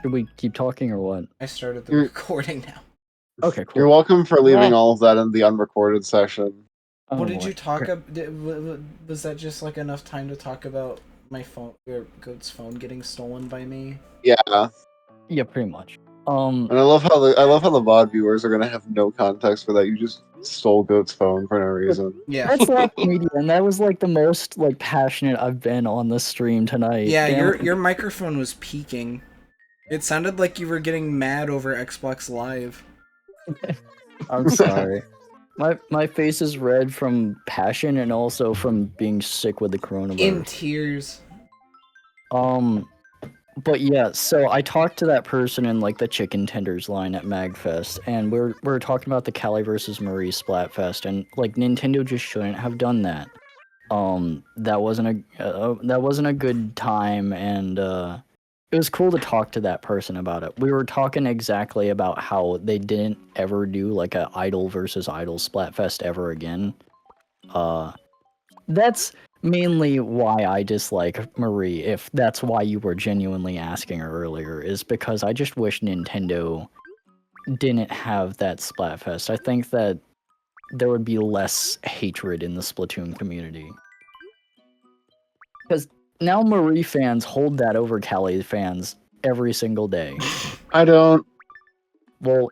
Should we keep talking or what? I started the You're- recording now. Okay, cool. You're welcome for leaving Yeah. all of that in the unrecorded session. Oh, What did boy. you talk about? Was that just like enough time to talk about my phone, or Goat's phone getting stolen by me? Yeah, Yeah, pretty much. and I love how the VOD viewers are gonna have no context for that. You just stole Goat's phone for no reason. Yeah. That's not comedian. That was like the most like passionate I've been on the stream tonight. Yeah, Damn it. your microphone was peaking. It sounded like you were getting mad over Xbox Live. I'm sorry. My face is red from passion and also from being sick with the coronavirus. In tears. But yeah, so I talked to that person in like the chicken tenders line at Magfest, and we're talking about the Cali versus Marie Splatfest, and like Nintendo just shouldn't have done that. That wasn't a good time, and it was cool to talk to that person about it. We were talking exactly about how they didn't ever do like a idol versus idol Splatfest ever again. That's mainly why I dislike Marie, if that's why you were genuinely asking her earlier, is because I just wish Nintendo didn't have that Splatfest. I think that there would be less hatred in the Splatoon community. Because now Marie fans hold that over Cali fans every single day. I don't. Well,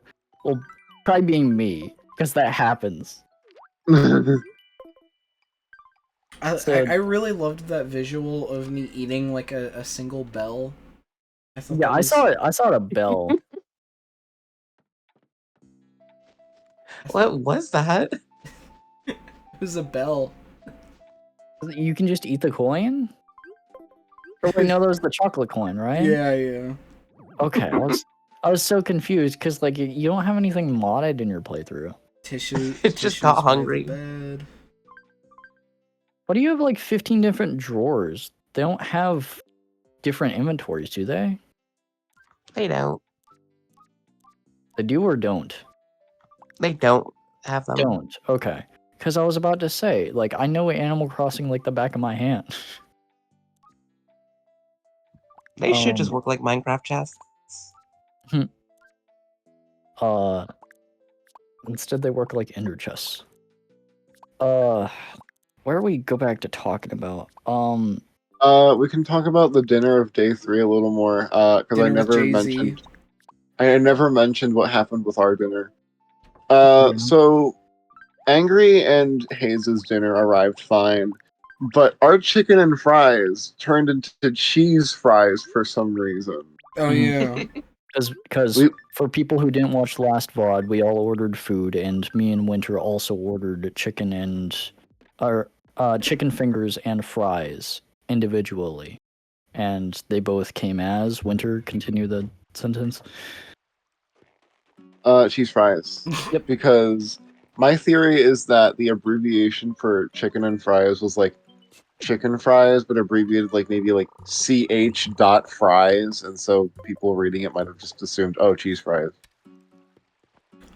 try being me, because that happens. I really loved that visual of me eating like a single bell. Yeah, I saw it. I saw a bell. What was that? It was a bell. You can just eat the coin? Or wait, no, that was the chocolate coin, right? Yeah. Okay, I was so confused because like you don't have anything modded in your playthrough. Tissue. It just got tissues by the hungry. bed. But you have like 15 different drawers. They don't have different inventories, do they? They don't. They do or don't? They don't have them. Don't. Okay. Because I was about to say, like, I know Animal Crossing like the back of my hand. They should just work like Minecraft chests. Instead they work like ender chests. Where do we go back to talking about? We can talk about the dinner of day 3 a little more, because I Dinner with never Jay-Z. mentioned. I never mentioned what happened with our dinner. Mhm. So Angry and Hayes's dinner arrived fine, but our chicken and fries turned into cheese fries for some reason. Oh yeah. Because We- for people who didn't watch the last VOD, we all ordered food, and me and Winter also ordered chicken fingers and fries individually, and they both came as Winter. Continue the sentence. Cheese fries. Yep. Because my theory is that the abbreviation for chicken and fries was like chicken fries, but abbreviated like maybe like ch dot fries, and so people reading it might have just assumed, oh, cheese fries.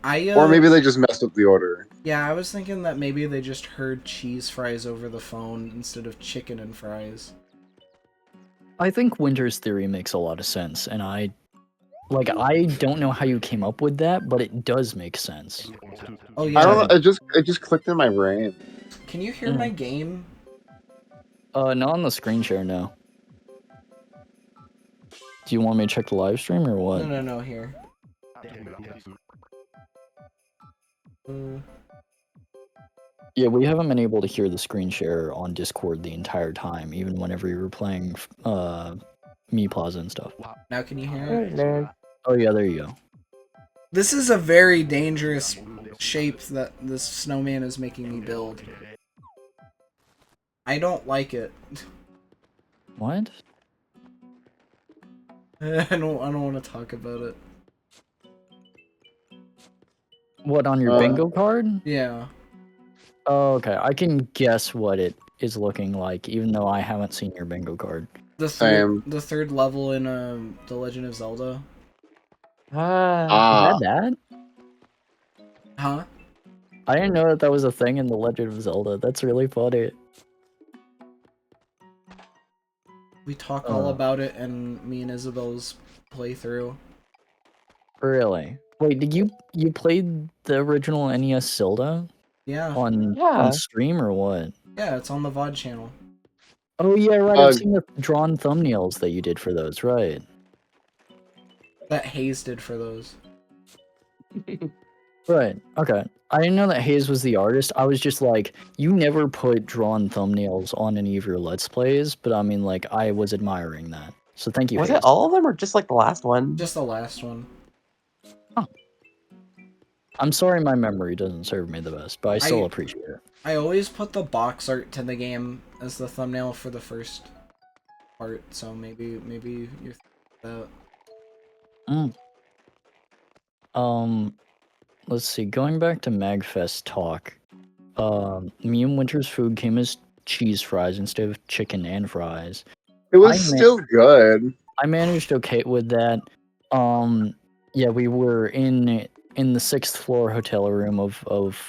Or maybe they just messed up the order. Yeah, I was thinking that maybe they just heard cheese fries over the phone instead of chicken and fries. I think Winter's theory makes a lot of sense, and I don't know how you came up with that, but it does make sense. Oh yeah. I don't know. It just clicked in my brain. Can you hear my game? Not on the screen share, no. Do you want me to check the live stream or what? No, here. Yeah, we haven't been able to hear the screen share on Discord the entire time, even whenever you were playing Me Plaza and stuff. Now can you hear it? Nerd. Oh yeah, there you go. This is a very dangerous shape that this snowman is making me build. I don't like it. What? I don't want to talk about it. What, on your bingo card? Yeah. Oh, okay. I can guess what it is looking like, even though I haven't seen your bingo card. The third level in The Legend of Zelda. Is that? Huh? I didn't know that was a thing in The Legend of Zelda. That's really funny. We talk all about it in me and Isabel's playthrough. Really? Wait, did you played the original NES Zelda Yeah. on Yeah. stream or what? Yeah, it's on the VOD channel. Oh yeah, right. I've seen the drawn thumbnails that you did for those, right? That Hayes did for those. Right. Okay. I didn't know that Hayes was the artist. I was just like, you never put drawn thumbnails on any of your Let's Plays, but I mean, like, I was admiring that. So thank you, Was Hayes. it all of them or just like the last one? Just the last one. Oh. I'm sorry my memory doesn't serve me the best, but I still appreciate it. I always put the box art to the game as the thumbnail for the first part, so maybe you're that. Let's see. Going back to Magfest talk, me and Winter's food came as cheese fries instead of chicken and fries. It was still good. I managed okay with that. Yeah, we were in the 6th floor hotel room of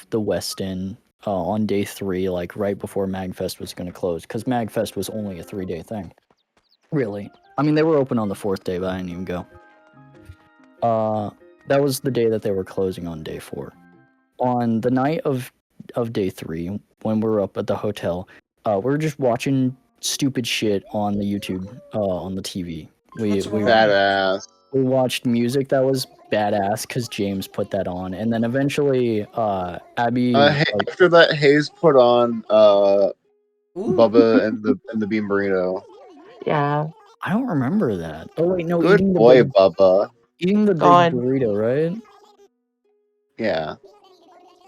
the Westin on day 3, like right before Magfest was going to close, because Magfest was only a 3-day thing. Really. I mean, they were open on the 4th day, but I didn't even go. That was the day that they were closing on day 4. On the night of day 3, when we were up at the hotel, we were just watching stupid shit on the YouTube, on the TV. Badass. We watched music that was badass because James put that on, and then eventually, Abby. After that, Hayes put on Bubba and the Bean Burrito. Yeah. I don't remember that. Oh wait, no. Good boy, Bubba. Eating the big Gone. burrito, right? Yeah.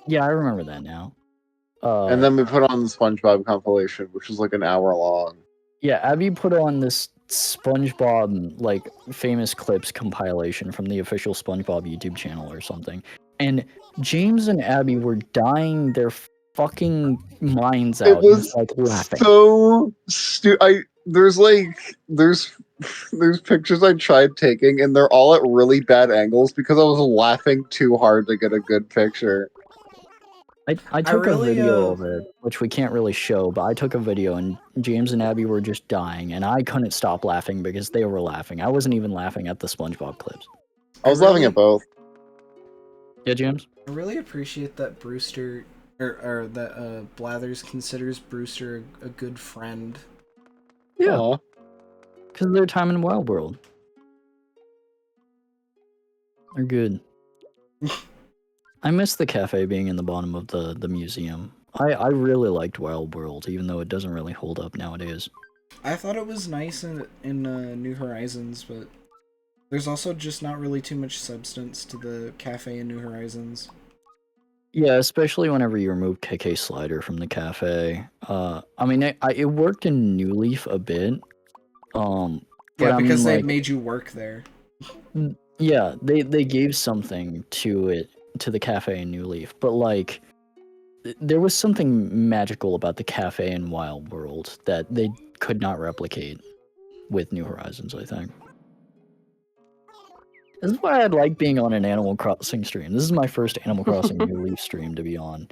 Yeah, I remember that now. And then we put on the SpongeBob compilation, which was like an hour long. Yeah, Abby put on this SpongeBob like famous clips compilation from the official SpongeBob YouTube channel or something. And James and Abby were dying their fucking minds out. It was just, like, laughing. so stupid. There's pictures I tried taking, and they're all at really bad angles because I was laughing too hard to get a good picture. I took a video of it, which we can't really show, but I took a video, and James and Abby were just dying, and I couldn't stop laughing because they were laughing. I wasn't even laughing at the SpongeBob clips. I was laughing at both. Yeah, James? I really appreciate that Brewster, or that Blathers considers Brewster a good friend. Yeah. Because of their time in Wild World. They're good. I miss the cafe being in the bottom of the museum. I really liked Wild World, even though it doesn't really hold up nowadays. I thought it was nice in New Horizons, but there's also just not really too much substance to the cafe in New Horizons. Yeah, especially whenever you remove KK Slider from the cafe. I mean, it worked in New Leaf a bit. But yeah, because I mean, they made you work there. Yeah, they gave something to it, to the cafe in New Leaf, but like there was something magical about the cafe in Wild World that they could not replicate with New Horizons, I think. This is why I like being on an Animal Crossing stream. This is my first Animal Crossing New Leaf stream to be on.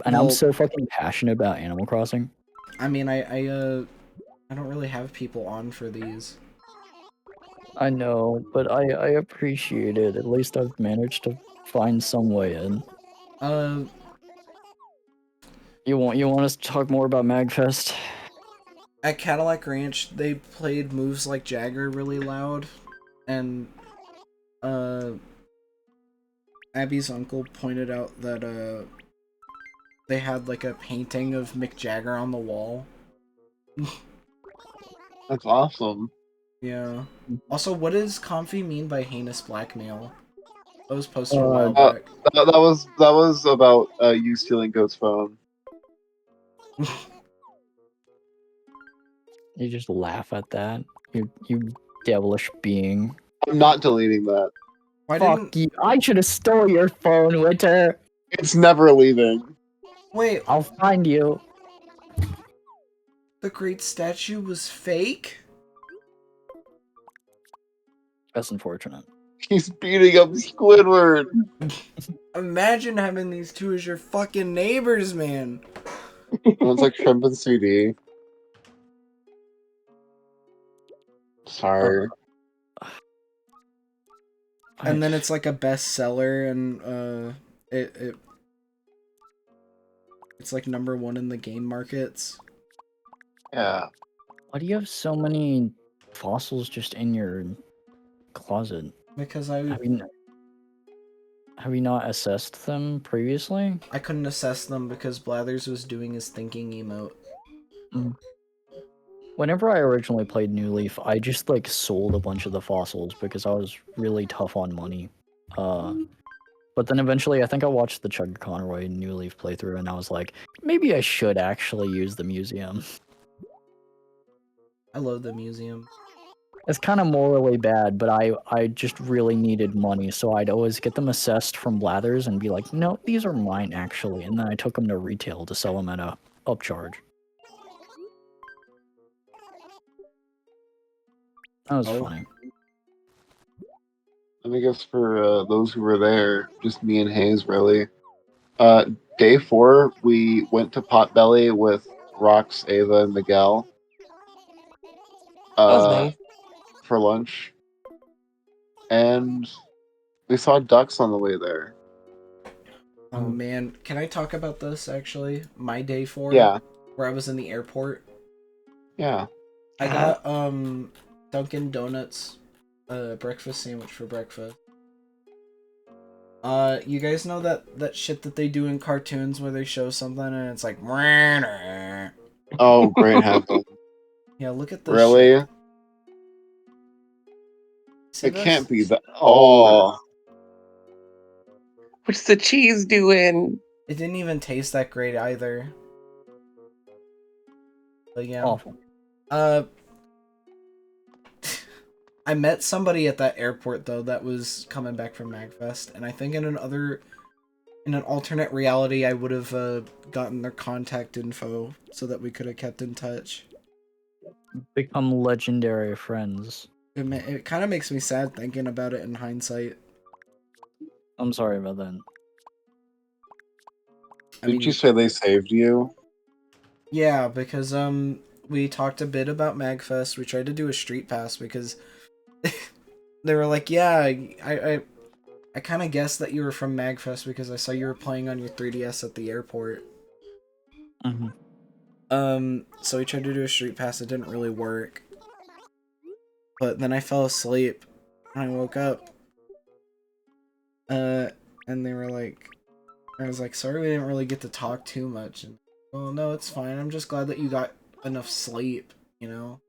And I'm so fucking passionate about Animal Crossing. I mean, I don't really have people on for these. I know, but I appreciate it. At least I've managed to find some way in. You want us to talk more about Magfest? At Cadillac Ranch, they played Moves Like Jagger really loud, and Abby's uncle pointed out that they had like a painting of Mick Jagger on the wall. That's awesome. Yeah. Also, what does Comfy mean by heinous blackmail? That was posted a while back. That was about you stealing Goat's phone. You just laugh at that. You devilish being. I'm not deleting that. Fuck you. I should have stole your phone, Winter. It's never leaving. Wait. I'll find you. The great statue was fake? That's unfortunate. He's beating up Squidward. Imagine having these two as your fucking neighbors, man. One's like Shrimp and CD. Sorry. And then it's like a bestseller, and it's like #1 in the game markets. Yeah. Why do you have so many fossils just in your closet? Because Have you not assessed them previously? I couldn't assess them because Blathers was doing his thinking emote. Whenever I originally played New Leaf, I just like sold a bunch of the fossils because I was really tough on money. But then eventually I think I watched the Chug Conroy New Leaf playthrough and I was like, maybe I should actually use the museum. I love the museum. It's kind of morally bad, but I just really needed money, so I'd always get them assessed from Blathers and be like, no, these are mine actually, and then I took them to retail to sell them at a upcharge. That was funny. I guess for those who were there, just me and Hayes really. Day 4, we went to Potbelly with Rox, Ava, and Miguel. That was nice. For lunch, and we saw ducks on the way there. Oh man, can I talk about this actually? My day 4, Yeah. where I was in the airport. Yeah. I got Dunkin' Donuts breakfast sandwich for breakfast. You guys know that shit that they do in cartoons where they show something and it's like Oh, great heaven. Yeah, look at this Really? shit. See It this? can't be that. Oh. What's the cheese doing? It didn't even taste that great either. But yeah. Awful. I met somebody at that airport though that was coming back from Magfest, and I think in an alternate reality I would have gotten their contact info so that we could have kept in touch. Become legendary friends. It kind of makes me sad thinking about it in hindsight. I'm sorry about that. Did you say they saved you? Yeah, because we talked a bit about Magfest. We tried to do a street pass because they were like, yeah, I kind of guessed that you were from Magfest because I saw you were playing on your 3DS at the airport. So we tried to do a street pass. It didn't really work. But then I fell asleep and I woke up. And they were like, I was like, sorry we didn't really get to talk too much. And, well, no, it's fine. I'm just glad that you got enough sleep, you know?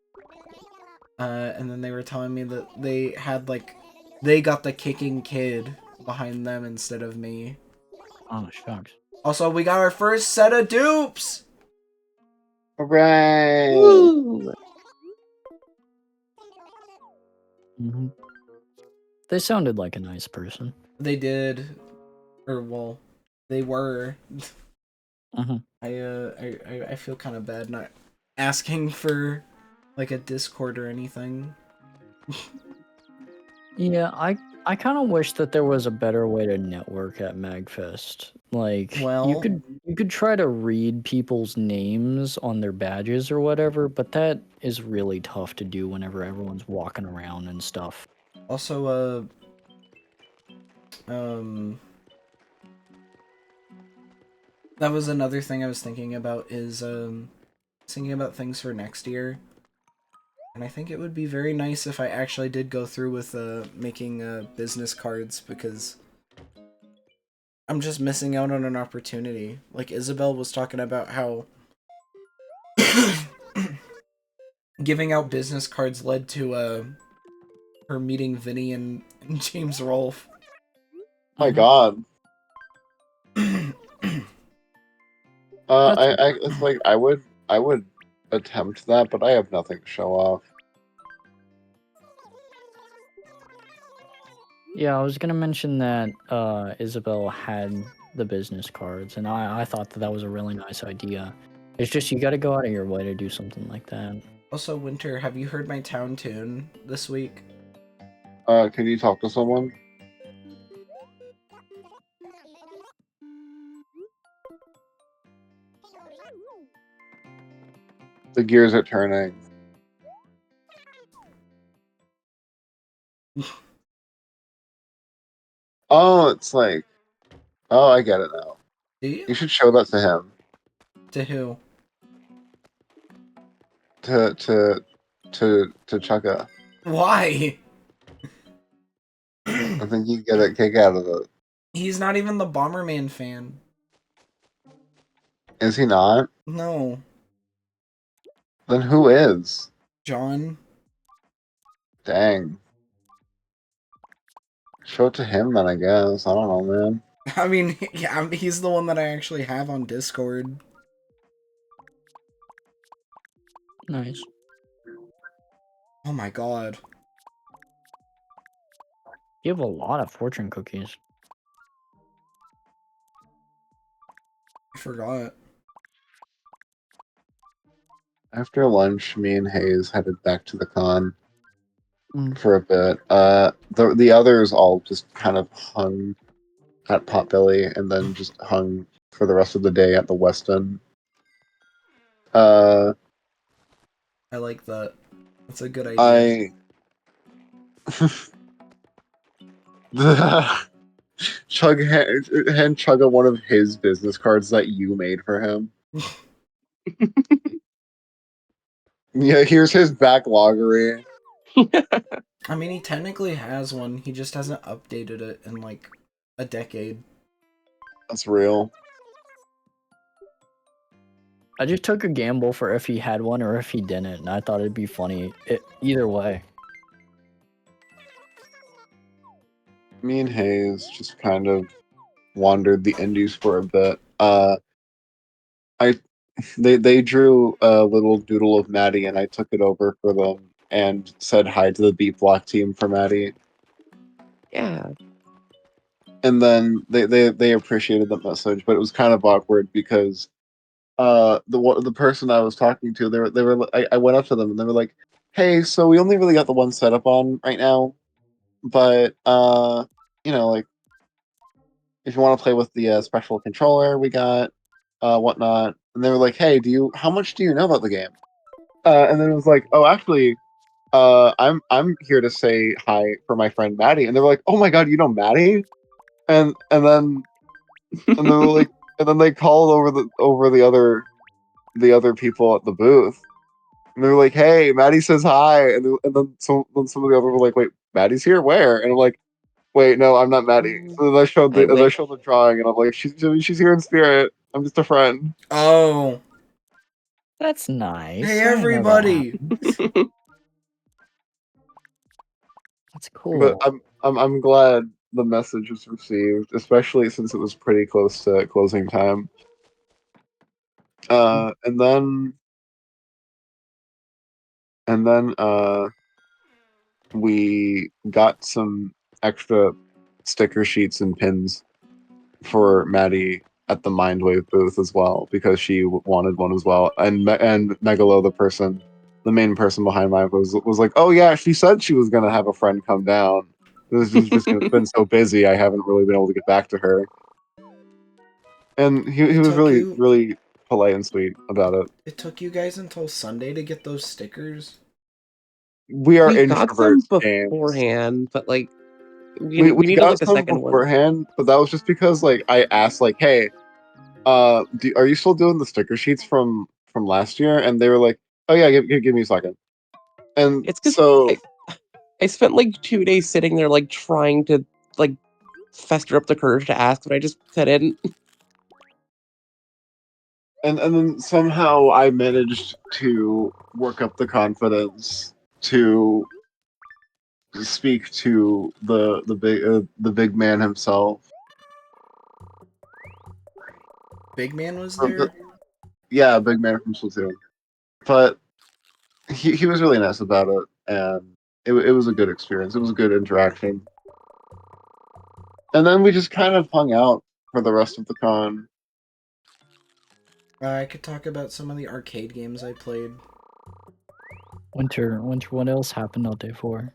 And then they were telling me that they had, like, they got the kicking kid behind them instead of me. Oh, shucks. Also, we got our first set of dupes! Hooray! Woo! They sounded like a nice person. They did. Or, well, they were. I feel kind of bad not asking for, like, a Discord or anything. Yeah, I kind of wish that there was a better way to network at Magfest. Like, Well, you could try to read people's names on their badges or whatever, but that is really tough to do whenever everyone's walking around and stuff. also, that was another thing I was thinking about is, thinking about things for next year. And I think it would be very nice if I actually did go through with, making, business cards, because I'm just missing out on an opportunity. Like, Isabel was talking about how giving out business cards led to, her meeting Vinny and James Rolfe. My God. It's like I would attempt that, but I have nothing to show off. Yeah, I was gonna mention that Isabel had the business cards, and I thought that was a really nice idea. It's just you gotta go out of your way to do something like that. Also, Winter, have you heard my town tune this week? Can you talk to someone? The gears are turning. Oh, it's like, oh, I get it now. Do You you? should show that to him. To who? To Chugga. Why? I think he'd get a kick out of it. He's not even the Bomberman fan. Is he not? No. Then who is? John? Dang. Show it to him then, I guess. I don't know, man. I mean, yeah, he's the one that I actually have on Discord. Nice. Oh my god. You have a lot of fortune cookies. I forgot. After lunch, me and Hayes headed back to the con for a bit. The others all just kind of hung at Potbelly and then just hung for the rest of the day at the Westin. I like that. That's a good idea. Hand Chugga one of his business cards that you made for him. Yeah, here's his backloggery. I mean, he technically has one. He just hasn't updated it in like a decade. That's real. I just took a gamble for if he had one or if he didn't, and I thought it'd be funny. Either way. Me and Hayes just kind of wandered the indies for a bit. They drew a little doodle of Maddie, and I took it over for them and said hi to the beat block team for Maddie. Yeah. And then they appreciated the message, but it was kind of awkward because the person I was talking to, I went up to them and they were like, "Hey, so we only really got the one setup on right now, but like if you want to play with the special controller, we got whatnot." And they were like, "Hey, how much do you know about the game?" And then it was like, "Oh, actually, I'm here to say hi for my friend Maddie." And they were like, "Oh my god, you know Maddie?" And then like, and then they called over the other people at the booth. And they were like, "Hey, Maddie says hi." And then some of the others were like, "Wait, Maddie's here? Where?" And I'm like, "Wait, no, I'm not Maddie." So then I I wish. showed the drawing, and I'm like, "She's here in spirit. I'm just a friend." Oh. That's nice. Hey, I didn't know that everybody! happened. That's But cool. I'm glad the message was received, especially since it was pretty close to closing time. And then we got some extra sticker sheets and pins for Maddie at the Mindwave booth as well because she wanted one as well. And Megalo, the main person behind Mindwave, was like, "Oh yeah, she said she was gonna have a friend come down. She's just been so busy, I haven't really been able to get back to her." And he It was took really you really polite and sweet about it. it took you guys until Sunday to get those stickers? We are We got some introverts, James. beforehand, but like We we needed got like the some second one. beforehand, but that was just because like I asked like, "Hey, are you still doing the sticker sheets from last year?" And they were like, "Oh yeah, give me a second." And It's because so I spent like 2 days sitting there like trying to like fester up the courage to ask, but I just couldn't. and then somehow I managed to work up the confidence to speak to the big man himself. Big Man was Or there? yeah, big man from Splatoon. But he was really nice about it, and it was a good experience. It was a good interaction. And then we just kind of hung out for the rest of the con. I could talk about some of the arcade games I played. Winter, what else happened on day 4?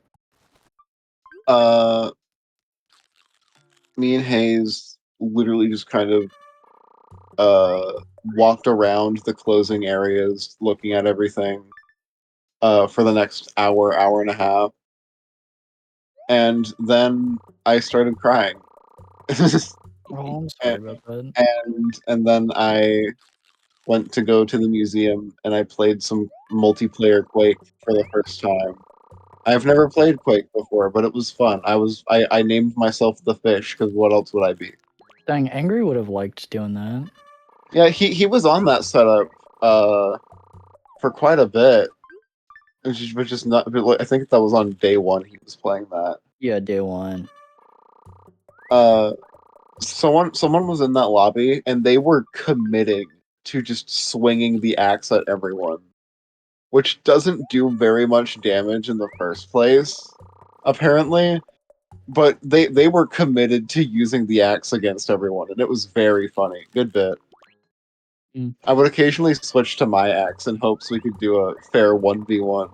Uh, Me and Hayes literally just kind of walked around the closing areas, looking at everything for the next hour and a half. and then I started crying. Oh, I'm sorry about that. and then I went to go to the museum and I played some multiplayer Quake for the first time. I've never played Quake before, but it was fun. I named myself the fish because what else would I be? Dang, Angry would have liked doing that. Yeah, he was on that setup for quite a bit. Which is not. But I think that was on day one. He was playing that. Yeah, day one. Uh, someone was in that lobby and they were committing to just swinging the axe at everyone, which doesn't do very much damage in the first place, apparently. But they were committed to using the axe against everyone, and it was very funny. Good bit. Mm. I would occasionally switch to my axe in hopes we could do a fair 1v1.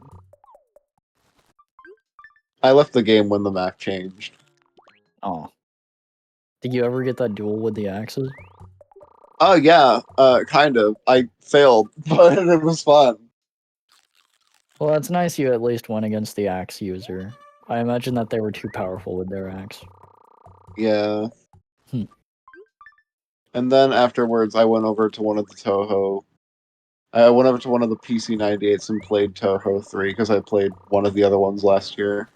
I left the game when the map changed. Oh. Did you ever get that duel with the axes? Oh yeah, kind of. I failed, but it was fun. Well, that's nice you at least went against the axe user. I imagine that they were too powerful with their axe. Yeah. Hmm. And then afterwards, I went over to one of the Toho. I went over to one of the PC 98s and played Toho 3 because I played one of the other ones last year.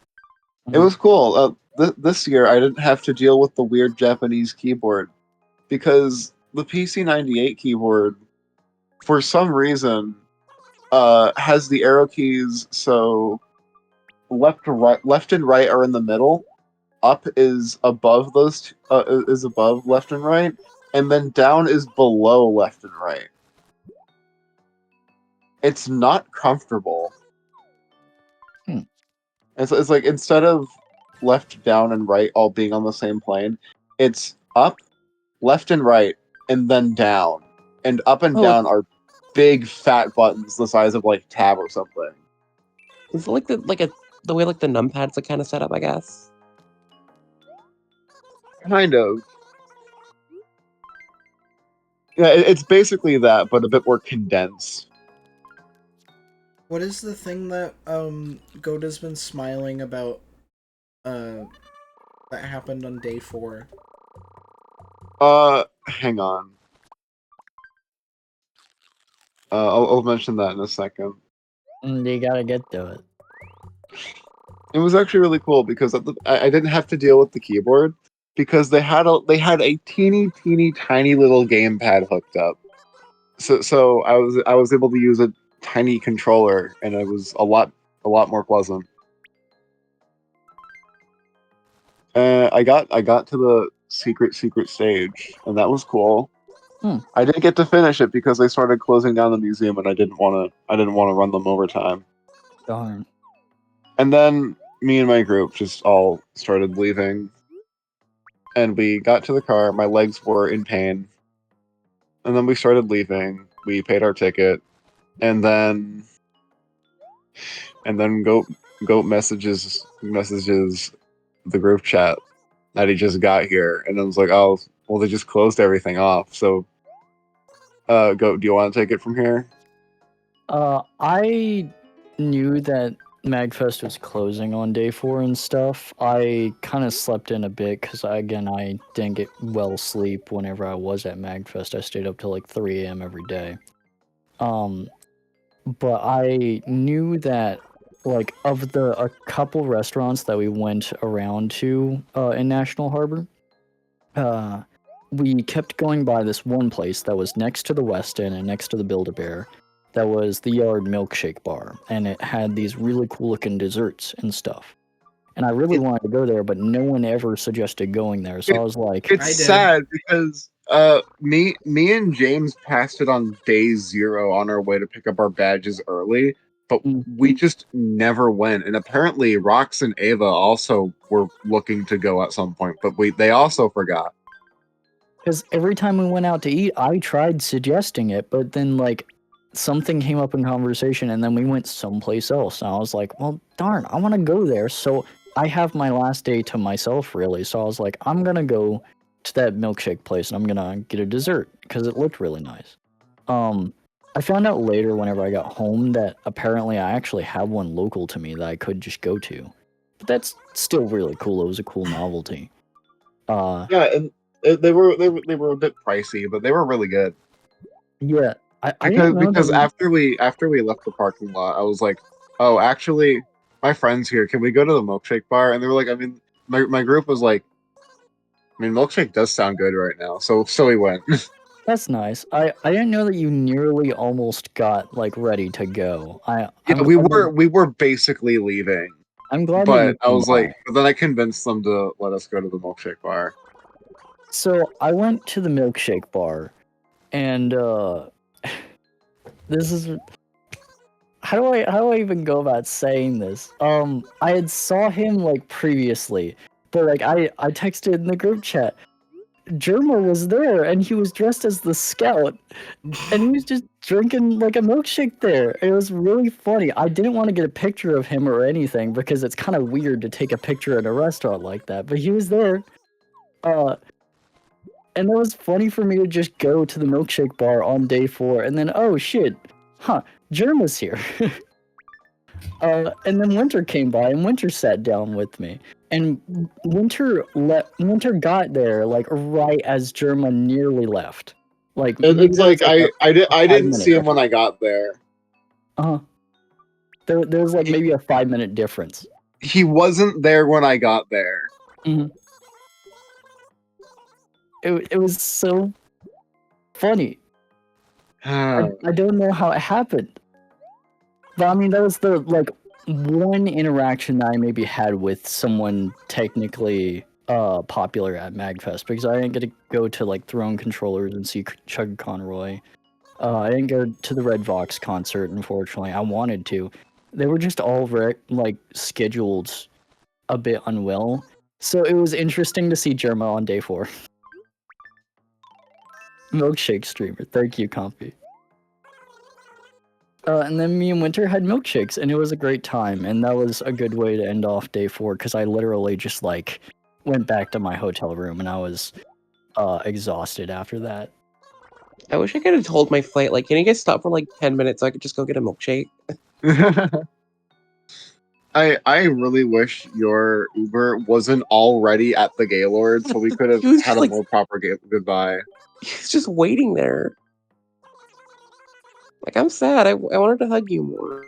It was cool. This year, I didn't have to deal with the weird Japanese keyboard because the PC 98 keyboard, for some reason, has the arrow keys so left and right are in the middle. Up is above is above left and right, and then down is below left and right. It's not comfortable. Hmm. It's like instead of left, down, and right all being on the same plane, it's up, left, and right, and then down. And up and Oh, down are big fat buttons the size of like tab or something. is it like the way like the numpads are kind of set up, I guess? Kind of. Yeah, it's basically that, but a bit more condensed. What is the thing that Goda's been smiling about that happened on day 4? Hang on. I'll mention that in a second. You gotta get to it. It was actually really cool because I didn't have to deal with the keyboard because they had a teeny tiny little gamepad hooked up. So I was able to use a tiny controller and it was a lot more pleasant. I got to the secret stage and that was cool. Hmm. I didn't get to finish it because they started closing down the museum and I didn't want to run them overtime. Darn. And then me and my group just all started leaving. And we got to the car, my legs were in pain. And then we started leaving. We paid our ticket. And then Goat messages the group chat that he just got here. And I was like, oh, well, they just closed everything off. So Goat, do you want to take it from here? I knew that Magfest was closing on day 4 and stuff. I kind of slept in a bit because, I didn't get well sleep whenever I was at Magfest. I stayed up till like 3 a.m. every day. But I knew that, like, of a couple restaurants that we went around to in National Harbor, we kept going by this one place that was next to the West End and next to the Build-A-Bear. That was the Yard Milkshake Bar, and it had these really cool looking desserts and stuff. And I really wanted to go there, but no one ever suggested going there, so I was like, It's I did. sad because me and James passed it on day 0 on our way to pick up our badges early, but we just never went. And apparently Rox and Ava also were looking to go at some point, but they also forgot. because every time we went out to eat, I tried suggesting it, but then, like, something came up in conversation, and then we went someplace else. And I was like, well, darn, I want to go there. So I have my last day to myself, really. So I was like, I'm going to go to that milkshake place, and I'm going to get a dessert, because it looked really nice. I found out later, whenever I got home, that apparently I actually have one local to me that I could just go to. but that's still really cool. It was a cool novelty. Yeah, and they were a bit pricey, but they were really good. Yeah, I didn't know that Because we. after we left the parking lot, I was like, oh, actually, my friend's here. Can we go to the milkshake bar? And they were like, I mean, my group was like, I mean, milkshake does sound good right now. So we went. That's nice. I didn't know that you nearly almost got like ready to go. Yeah, we were basically leaving, I'm glad that you but I came was like, by. but then I convinced them to let us go to the milkshake bar. So I went to the milkshake bar, and this is how do I even go about saying this? I had saw him like previously, but like I texted in the group chat. Germa was there, and he was dressed as the scout, and he was just drinking like a milkshake there. It was really funny. I didn't want to get a picture of him or anything because it's kind of weird to take a picture in a restaurant like that. But he was there. Uh, And it was funny for me to just go to the milkshake bar on day 4 and then, oh shit, Germ was here. And then Winter came by and Winter sat down with me. And Winter got there like right as Germa nearly left. Like maybe It's there was like like a I didn't 5 minute see him when difference. I got there. There was like He, maybe a 5 minute difference. he wasn't there when I got there. Mhm. It was so funny. I don't know how it happened. But I mean, that was the like one interaction that I maybe had with someone technically popular at Magfest because I didn't get to go to like Throne Controllers and see Chug Conroy. I didn't go to the Red Vox concert, unfortunately. I wanted to. They were just all like scheduled a bit unwell, so it was interesting to see Germa on day 4. Milkshake streamer, thank you, Compy. And then me and Winter had milkshakes, and it was a great time. And that was a good way to end off day 4 because I literally just like went back to my hotel room and I was exhausted after that. I wish I could have told my flight, like, can you guys stop for like 10 minutes so I could just go get a milkshake? I really wish your Uber wasn't already at the Gaylord, so we could have He was had just a like, more proper goodbye. he's just waiting there. Like, I'm sad. I wanted to hug you more.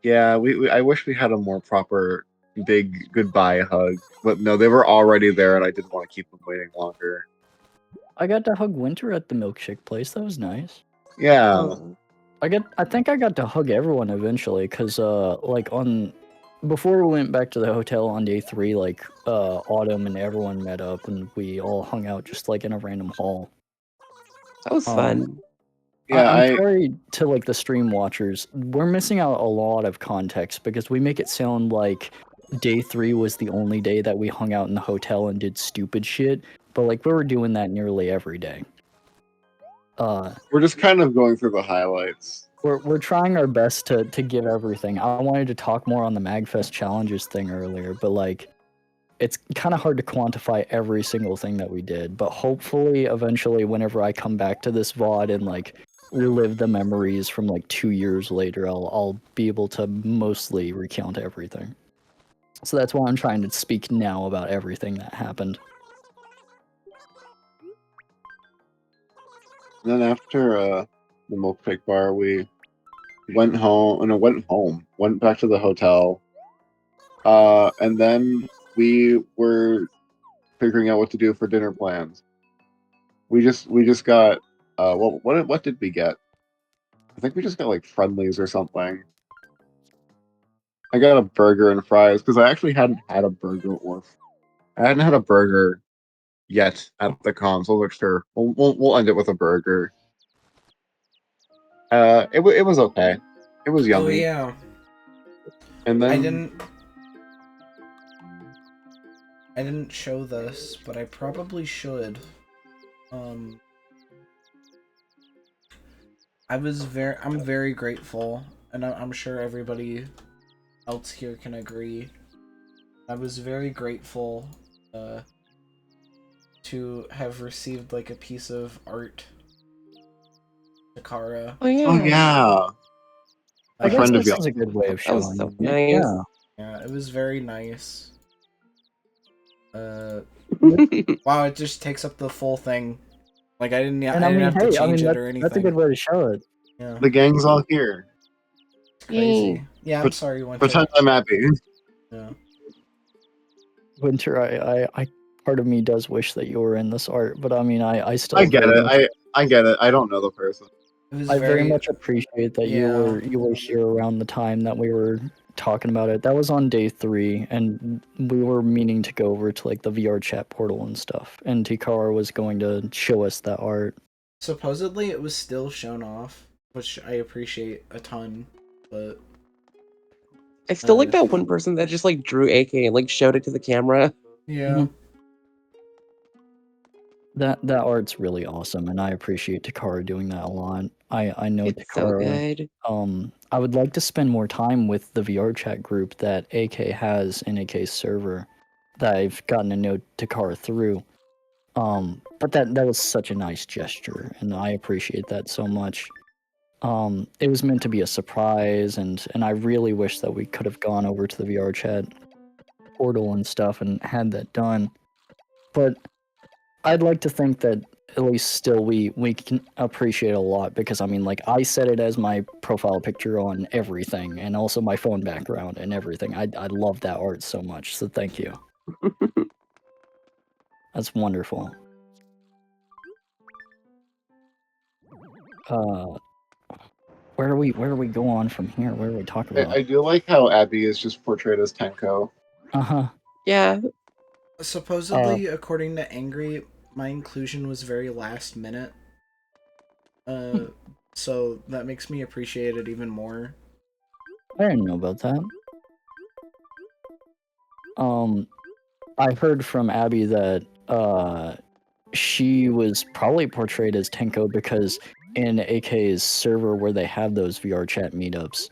Yeah, I wish we had a more proper big goodbye hug, but no, they were already there, and I didn't want to keep them waiting longer. I got to hug Winter at the milkshake place. That was nice. Yeah. Oh. I think I got to hug everyone eventually because like on before we went back to the hotel on day 3, like Autumn and everyone met up and we all hung out just like in a random hall. That was fun. Yeah, I'm sorry to like the stream watchers. We're missing out a lot of context because we make it sound like day 3 was the only day that we hung out in the hotel and did stupid shit, but like we were doing that nearly every day. we're just kind of going through the highlights. We're trying our best to give everything. I wanted to talk more on the Magfest challenges thing earlier, but like it's kind of hard to quantify every single thing that we did. But hopefully, eventually, whenever I come back to this VOD and like relive the memories from like 2 years later, I'll be able to mostly recount everything. So that's why I'm trying to speak now about everything that happened. And then after the milkshake bar, we went home, and went back to the hotel, and then we were figuring out what to do for dinner plans. We just got what did we get? I think we just got like friendlies or something. I got a burger and fries because I actually hadn't had a burger yet at the con. So like, sure, we'll end it with a burger. It was okay. It was Oh yummy. yeah. And then I didn't show this, but I probably should. I'm very grateful, and I'm sure everybody else here can agree. I was very grateful to have received like a piece of art, Takara. Oh yeah. oh yeah, I a guess friend of this yours. is a good way of That was showing so it. nice. Yeah. Yeah, it was very nice. Wow, it just takes up the full thing. Like I didn't have to hey, change it that's or that's a good anything. way to show it. Yeah, The gang's all here. it's crazy. Yay. Yeah, I'm sorry, Winter. Pretend I'm happy. Yeah. Winter, I part of me does wish that you were in this art, but I mean, I I still get very it. much I get it. I don't know the person. It was I very very much appreciate that yeah. you were here around the time that we were talking about it. That was on day 3, and we were meaning to go over to like the VR chat portal and stuff. And Tikara was going to show us that art. Supposedly it was still shown off, which I appreciate a ton, but I still like that one person that just like drew AK and like showed it to the camera. yeah. That art's really awesome, and I appreciate Takara doing that a lot. I know It's so Takara. good. I would like to spend more time with the VR chat group that AK has in AK's server that I've gotten to know Takara through. But that was such a nice gesture, and I appreciate that so much. It was meant to be a surprise, and I really wish that we could have gone over to the VR chat portal and stuff and had that done. But I'd like to think that at least still we can appreciate a lot, because I mean, like, I set it as my profile picture on everything, and also my phone background and everything. I love that art so much, so thank you. That's wonderful. Where do we go on from here? Where do we talk about? I do like how Abby is just portrayed as Tenko. Uh-huh. Yeah. Supposedly, according to Angry, my inclusion was very last minute. So that makes me appreciate it even more. I didn't know about that. I heard from Abby that she was probably portrayed as Tenko because in AK's server where they have those VR chat meetups,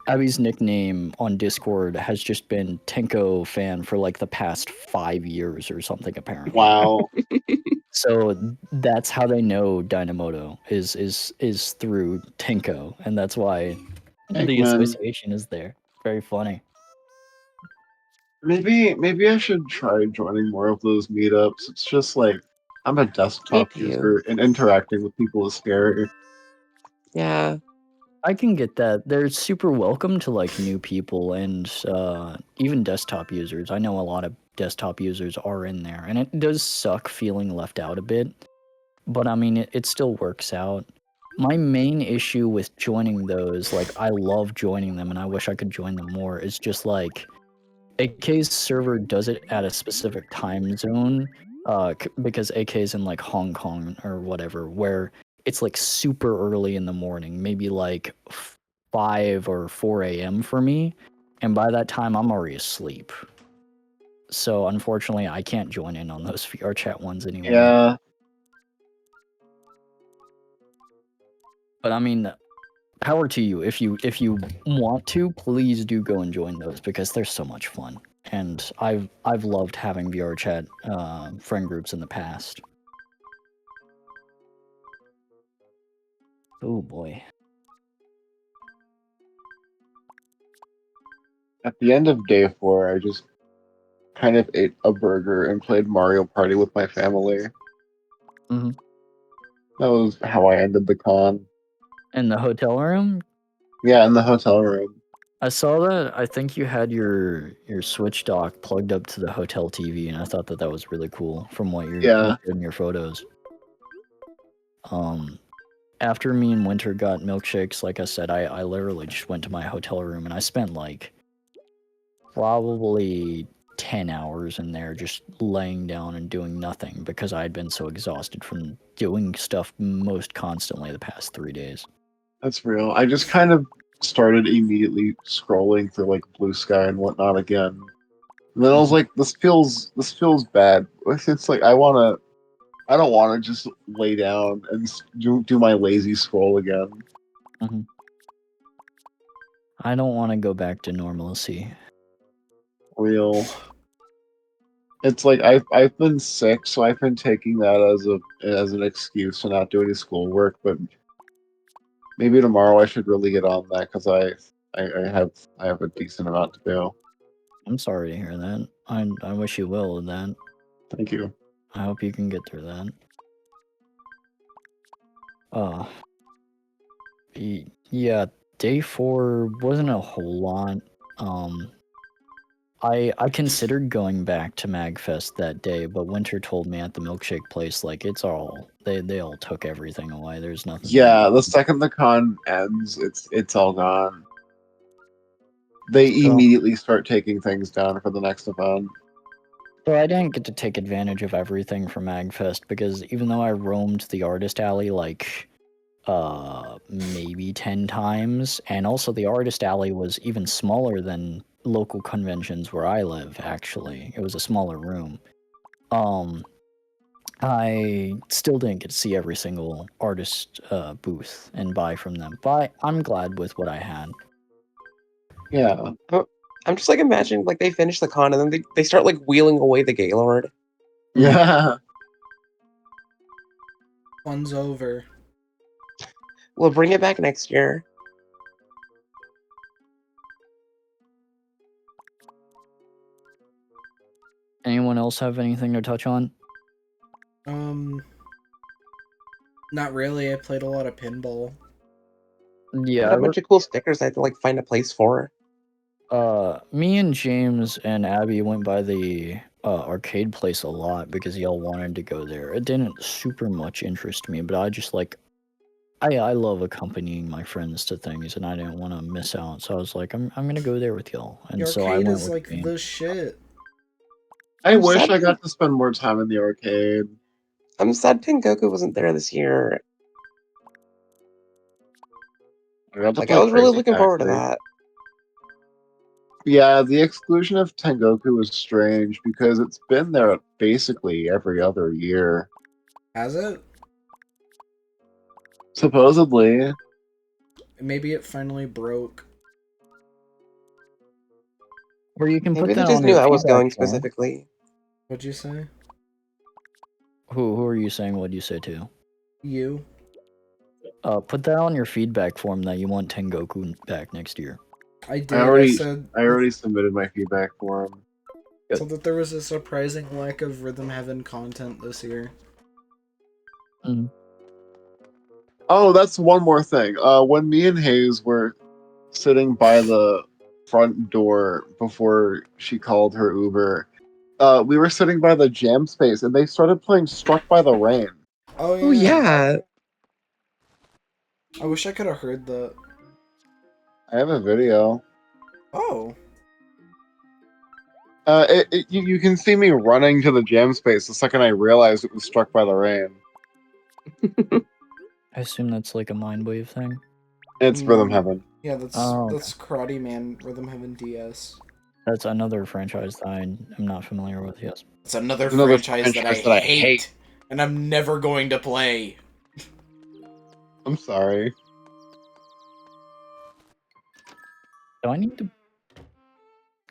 Abby's nickname on Discord has just been Tenko fan for like the past 5 years or something, apparently. Wow. So that's how they know Dynamoto is through Tenko, and that's why the Eggman. association is there. Very funny. Maybe I should try joining more of those meetups. It's just like I'm a desktop Me too. user and interacting with people is scary. Yeah. I can get that. They're super welcome to like new people and even desktop users. I know a lot of desktop users are in there, and it does suck feeling left out a bit. But I mean, it still works out. My main issue with joining those, like, I love joining them, and I wish I could join them more, is just like AK's server does it at a specific time zone, because AK's in like Hong Kong or whatever, where it's like super early in the morning, maybe like 5 or 4 a.m. for me, and by that time I'm already asleep. So unfortunately, I can't join in on those VR chat ones anymore. Yeah. But I mean, power to you. If you want to, please do go and join those, because they're so much fun. And I've loved having VR chat friend groups in the past. Oh boy. At the end of day 4, I just kind of ate a burger and played Mario Party with my family. Mhm. That was how I ended the con. In the hotel room? Yeah, in the hotel room. I saw that. I think you had your Switch dock plugged up to the hotel TV, and I thought that was really cool from what you Yeah. showed in your photos. After me and Winter got milkshakes, like I said, I literally just went to my hotel room, and I spent like probably 10 hours in there just laying down and doing nothing, because I had been so exhausted from doing stuff most constantly the past 3 days. That's real. I just kind of started immediately scrolling through like Blue Sky and whatnot again. And then I was like, this feels bad. It's like I don't want to just lay down and do my lazy scroll again. Mhm. I don't want to go back to normalcy. Real. It's like I've been sick, so I've been taking that as an excuse to not do any schoolwork. But maybe tomorrow I should really get on that, because I have a decent amount to do. I'm sorry to hear that. I wish you well with that. Thank you. I hope you can get through that. Yeah, day 4 wasn't a whole lot. I considered going back to Magfest that day, but Winter told me at the milkshake place, like, it's all they all took everything away. There's nothing there. Yeah, the second the con ends, it's all gone. They So, immediately start taking things down for the next event. so I didn't get to take advantage of everything from Magfest because even though I roamed the artist alley like maybe 10 times, and also the artist alley was even smaller than local conventions where I live, actually. It was a smaller room. I still didn't get to see every single artist booth and buy from them, but I'm glad with what I had. Yeah. I'm just like imagining like they finish the con and then they start like wheeling away the Gaylord. Yeah. Fun's over. We'll bring it back next year. Anyone else have anything to touch on? Not really. I played a lot of pinball. I Yeah, got a bunch of cool stickers I had to like find a place for. me and James and Abby went by the arcade place a lot because y'all wanted to go there. It didn't super much interest me, but I just like I love accompanying my friends to things, and I didn't want to miss out. So I was like, I'm gonna go there with y'all, and The so I arcade went is with like James. the shit. I I'm wish sad. I got to spend more time in the arcade. I'm sad Tengoku wasn't there this year. I got to Like I play was really Crazy looking forward to Taxi. that. Yeah, the exclusion of Tengoku was strange because it's been there basically every other year. Has it? Supposedly. Maybe it finally broke. Or you can put Maybe they that just on knew your I was feedback going form. specifically. What'd you say? Who are you saying? What'd you say to? You? Put that on your feedback form that you want Tengoku back next year. I I did. I already said I already submitted my feedback for him. so that there was a surprising lack of Rhythm Heaven content this year. Mm. Oh, that's one more thing. When me and Hayes were sitting by the front door before she called her Uber, we were sitting by the jam space and they started playing Struck by the Rain. Oh Oh yeah. yeah. I wish I could have heard that. I have a video. Oh. You can see me running to the jam space the second I realized it was Struck by the Rain. I assume that's like a mind wave thing. It's Rhythm Heaven. Yeah, that's Oh, okay. that's Karate Man Rhythm Heaven DS. That's another franchise that I am not familiar with. Yes. It's another Another franchise that I franchise that I hate, hate. and I'm never going to play. I'm sorry. Do I need to?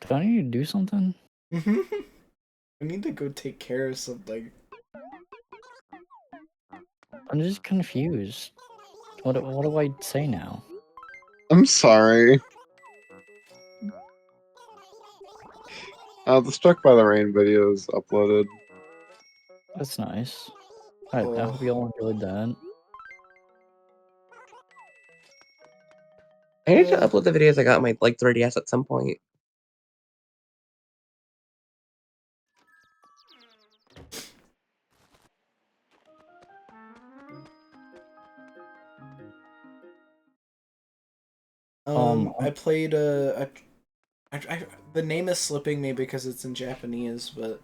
Do I need to do something? I need to go take care of something. I'm just confused. What do I say now? I'm sorry. The Struck by the Rain video is uploaded. That's nice. I Oh. hope you all enjoyed that. I need to upload the videos I got on my like 3DS at some point. I played the name is slipping me because it's in Japanese, but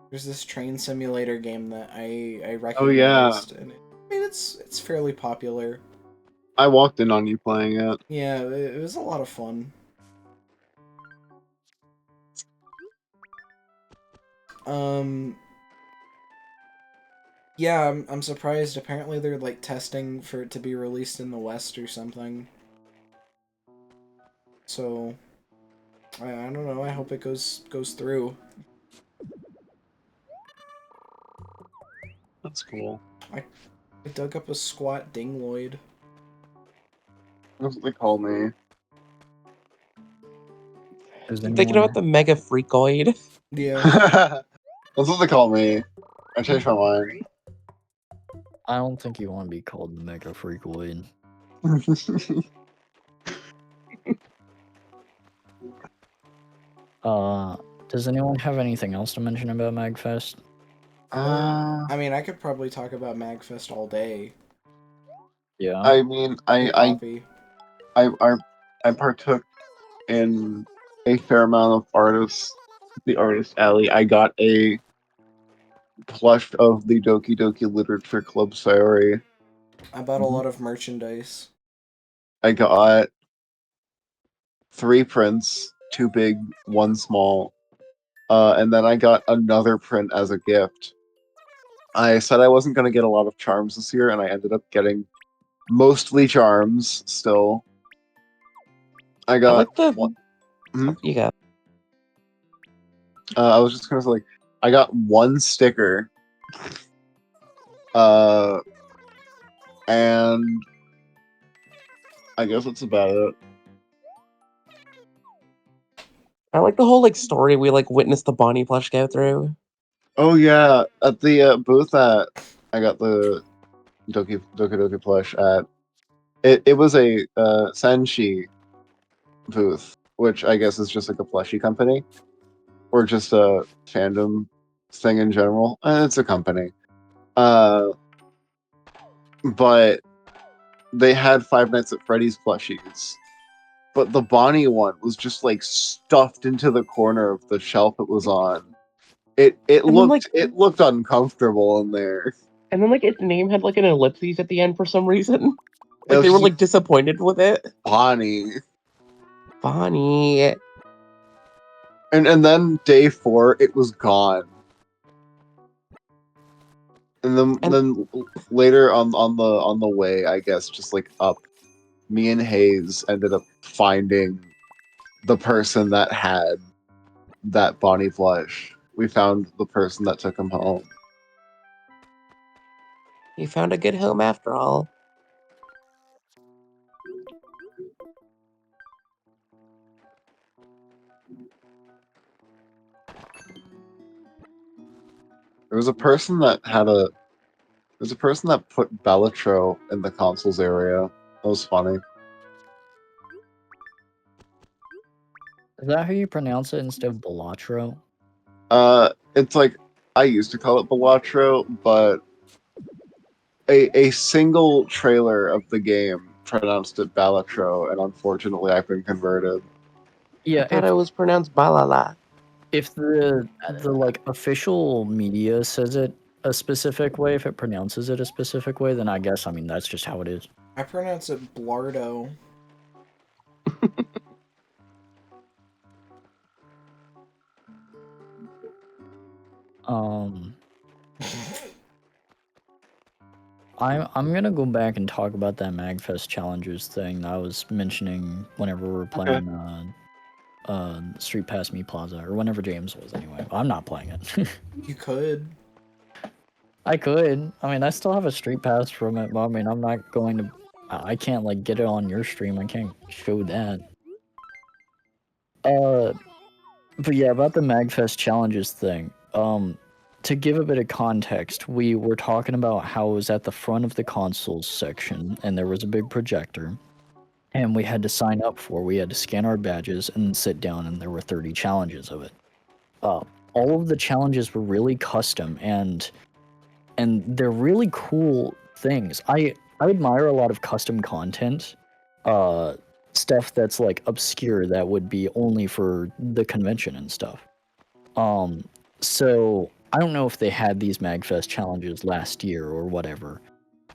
there's this train simulator game that I Oh yeah, recognized, and I mean it's fairly popular. I walked in on you playing it. Yeah, it was a lot of fun. Yeah, I'm surprised. Apparently they're like testing for it to be released in the West or something. So I don't know. I hope it goes through. That's cool. I dug up a squat dingloid. That's what they call me. Does Thinking anyone? about the Mega Freakoid. Yeah. That's what they call me. I changed my mind. I don't think you want to be called the Mega Freakoid. Does anyone have anything else to mention about Magfest? I mean, I could probably talk about Magfest all day. Yeah. I mean, Hey, Poppy. I partook in a fair amount of the artist alley. I got a plush of the Doki Doki Literature Club Sayori. I bought a lot of merchandise. I got 3 prints, 2 big, 1 small, and then I got another print as a gift. I said I wasn't going to get a lot of charms this year, and I ended up getting mostly charms still. I got I like the. one. You got. I was just gonna say, like, I got 1 sticker, and I guess that's about it. I like the whole like story we like witnessed the Bonnie plush go through. Oh yeah, at the booth that I got the Doki Doki plush at. It was a Senshi booth, which I guess is just like a plushie company, or just a fandom thing in general. It's a company. But they had Five Nights at Freddy's plushies. But the Bonnie one was just like stuffed into the corner of the shelf it was on. It And then, like- looked uncomfortable in there. And then like its name had like an ellipses at the end for some reason. It Like was they were just like disappointed with it. Bonnie. Bonnie. And then day 4 it was gone. And then later on the way, I guess, just like up, me and Hayes ended up finding the person that had that Bonnie plush. We found the person that took him home. You found a good home after all. There was a person that had a There's a person that put Bellatro in the consoles area. That was funny. Is that how you pronounce it instead of Bellatro? It's like I used to call it Bellatro, but a single trailer of the game pronounced it Bellatro, and unfortunately I've been converted. Yeah, I thought it was pronounced balala. if the like official media says it a specific way, if it pronounces it a specific way, then I guess that's just how it is. I pronounce it Blardo. I'm gonna go back and talk about that Magfest challenges thing that I was mentioning whenever we were playing Street Pass Me Plaza, or whenever James was anyway. I'm not playing it. You could. I could. I still have a Street Pass from it, but I'm not going to. I can't like get it on your stream. I can't show that. But yeah, about the Magfest challenges thing. To give a bit of context, we were talking about how it was at the front of the consoles section, and there was a big projector, and we had to sign up for. We had to scan our badges and sit down, and there were 30 challenges of it. All of the challenges were really custom, and they're really cool things. I admire a lot of custom content, stuff that's like obscure that would be only for the convention and stuff. So I don't know if they had these Magfest challenges last year or whatever,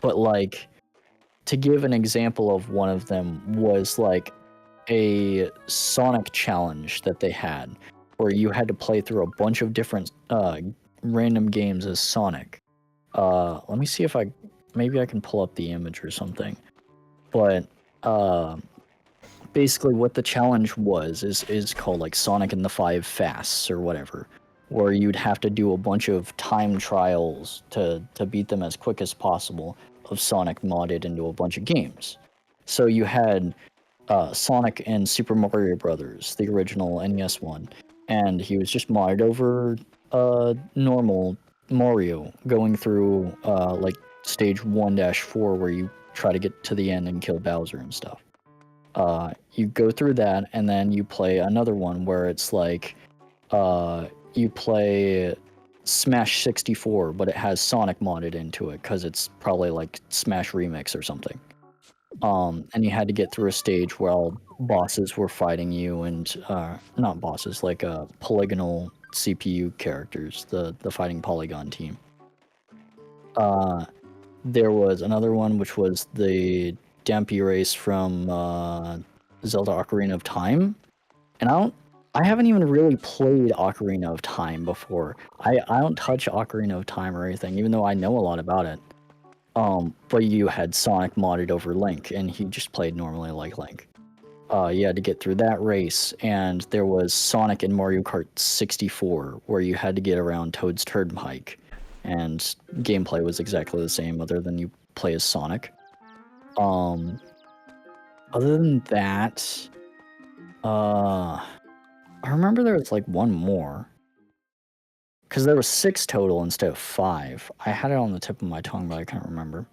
but like to give an example of one of them was like a Sonic challenge that they had, where you had to play through a bunch of different random games as Sonic. Let me see if maybe I can pull up the image or something. But basically what the challenge was is called like Sonic and the 5 Fasts or whatever, where you'd have to do a bunch of time trials to beat them as quick as possible of Sonic modded into a bunch of games. So you had Sonic and Super Mario Brothers, the original NES one, and he was just modded over normal Mario, going through like stage 1-4 where you try to get to the end and kill Bowser and stuff. You go through that, and then you play another one where it's like you play Smash 64, but it has Sonic modded into it because it's probably like Smash Remix or something. And you had to get through a stage while bosses were fighting you, and not bosses, like polygonal CPU characters, the fighting polygon team. There was another one which was the Dampy race from Zelda Ocarina of Time, and I haven't even really played Ocarina of Time before. I don't touch Ocarina of Time or anything, even though I know a lot about it. But you had Sonic modded over Link, and he just played normally like Link. You had to get through that race, and there was Sonic in Mario Kart 64, where you had to get around Toad's Turnpike, and gameplay was exactly the same, other than you play as Sonic. Other than that, I remember there was like one more. Because there was 6 total instead of 5. I had it on the tip of my tongue, but I can't remember.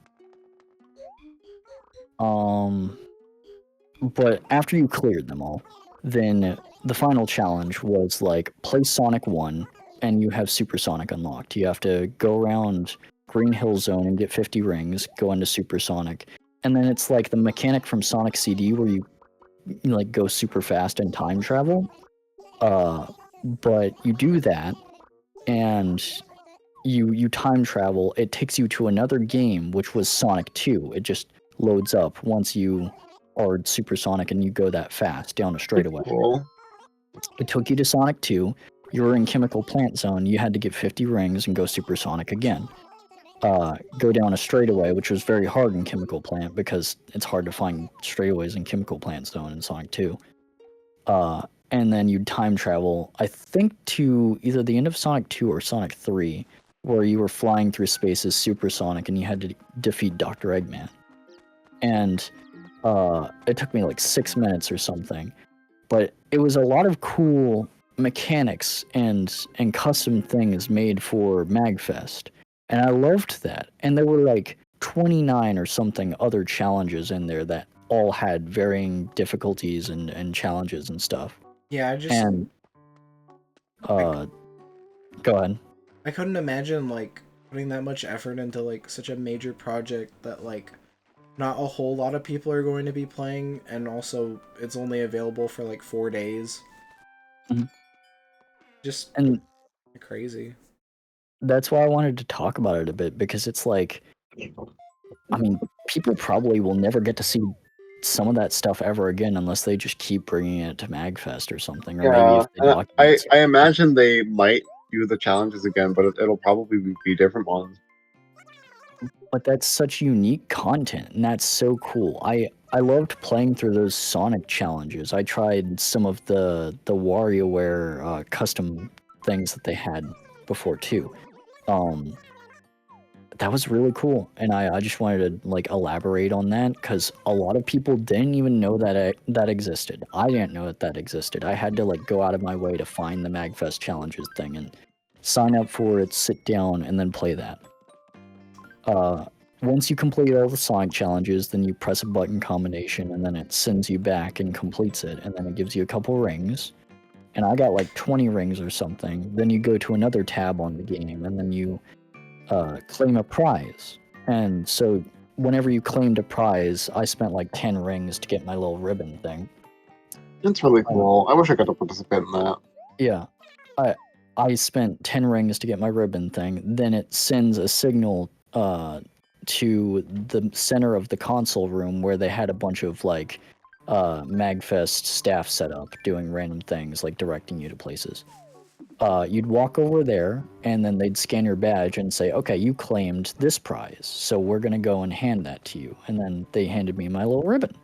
But after you cleared them all, then the final challenge was like play Sonic 1, and you have Super Sonic unlocked. You have to go around Green Hill Zone and get 50 rings, go into Super Sonic, and then it's like the mechanic from Sonic CD where you like go super fast and time travel. But you do that, and you time travel. It takes you to another game, which was Sonic 2. It just loads up once you are Super Sonic and you go that fast down a straightaway. Cool. It took you to Sonic 2. You were in Chemical Plant Zone. You had to get 50 rings and go Super Sonic again. Go down a straightaway, which was very hard in Chemical Plant because it's hard to find straightaways in Chemical Plant Zone in Sonic 2. And then you'd time travel, I think, to either the end of Sonic 2 or Sonic 3, where you were flying through space as Super Sonic and you had to defeat Dr. Eggman. And it took me like 6 minutes or something. But it was a lot of cool mechanics and custom things made for Magfest. And I loved that. And there were like 29 or something other challenges in there that all had varying difficulties and challenges and stuff. Yeah, And go ahead. I couldn't imagine like putting that much effort into like such a major project that like not a whole lot of people are going to be playing, and also it's only available for like 4 days. Mhm. Just And crazy. that's why I wanted to talk about it a bit, because it's like, I mean, people probably will never get to see some of that stuff ever again unless they just keep bringing it to Magfest or something, or maybe Yeah, if they document I imagine they might do the challenges again, but it'll probably be different ones. But that's such unique content, and that's so cool. I loved playing through those Sonic challenges. I tried some of the WarioWare custom things that they had before too. That was really cool, and I just wanted to like elaborate on that because a lot of people didn't even know that that existed. I didn't know that existed. I had to like go out of my way to find the Magfest challenges thing and sign up for it, sit down, and then play that. Once you complete all the Sonic challenges, then you press a button combination, and then it sends you back and completes it, and then it gives you a couple rings. And I got like 20 rings or something. Then you go to another tab on the game, and then you claim a prize. And so whenever you claimed a prize, I spent like 10 rings to get my little ribbon thing. It's really cool. I wish I got to participate in that. Yeah. I spent 10 rings to get my ribbon thing. Then it sends a signal to the center of the console room where they had a bunch of like Magfest staff set up doing random things, like directing you to places. You'd walk over there, and then they'd scan your badge and say, okay, you claimed this prize, so we're going to go and hand that to you. And then they handed me my little ribbon.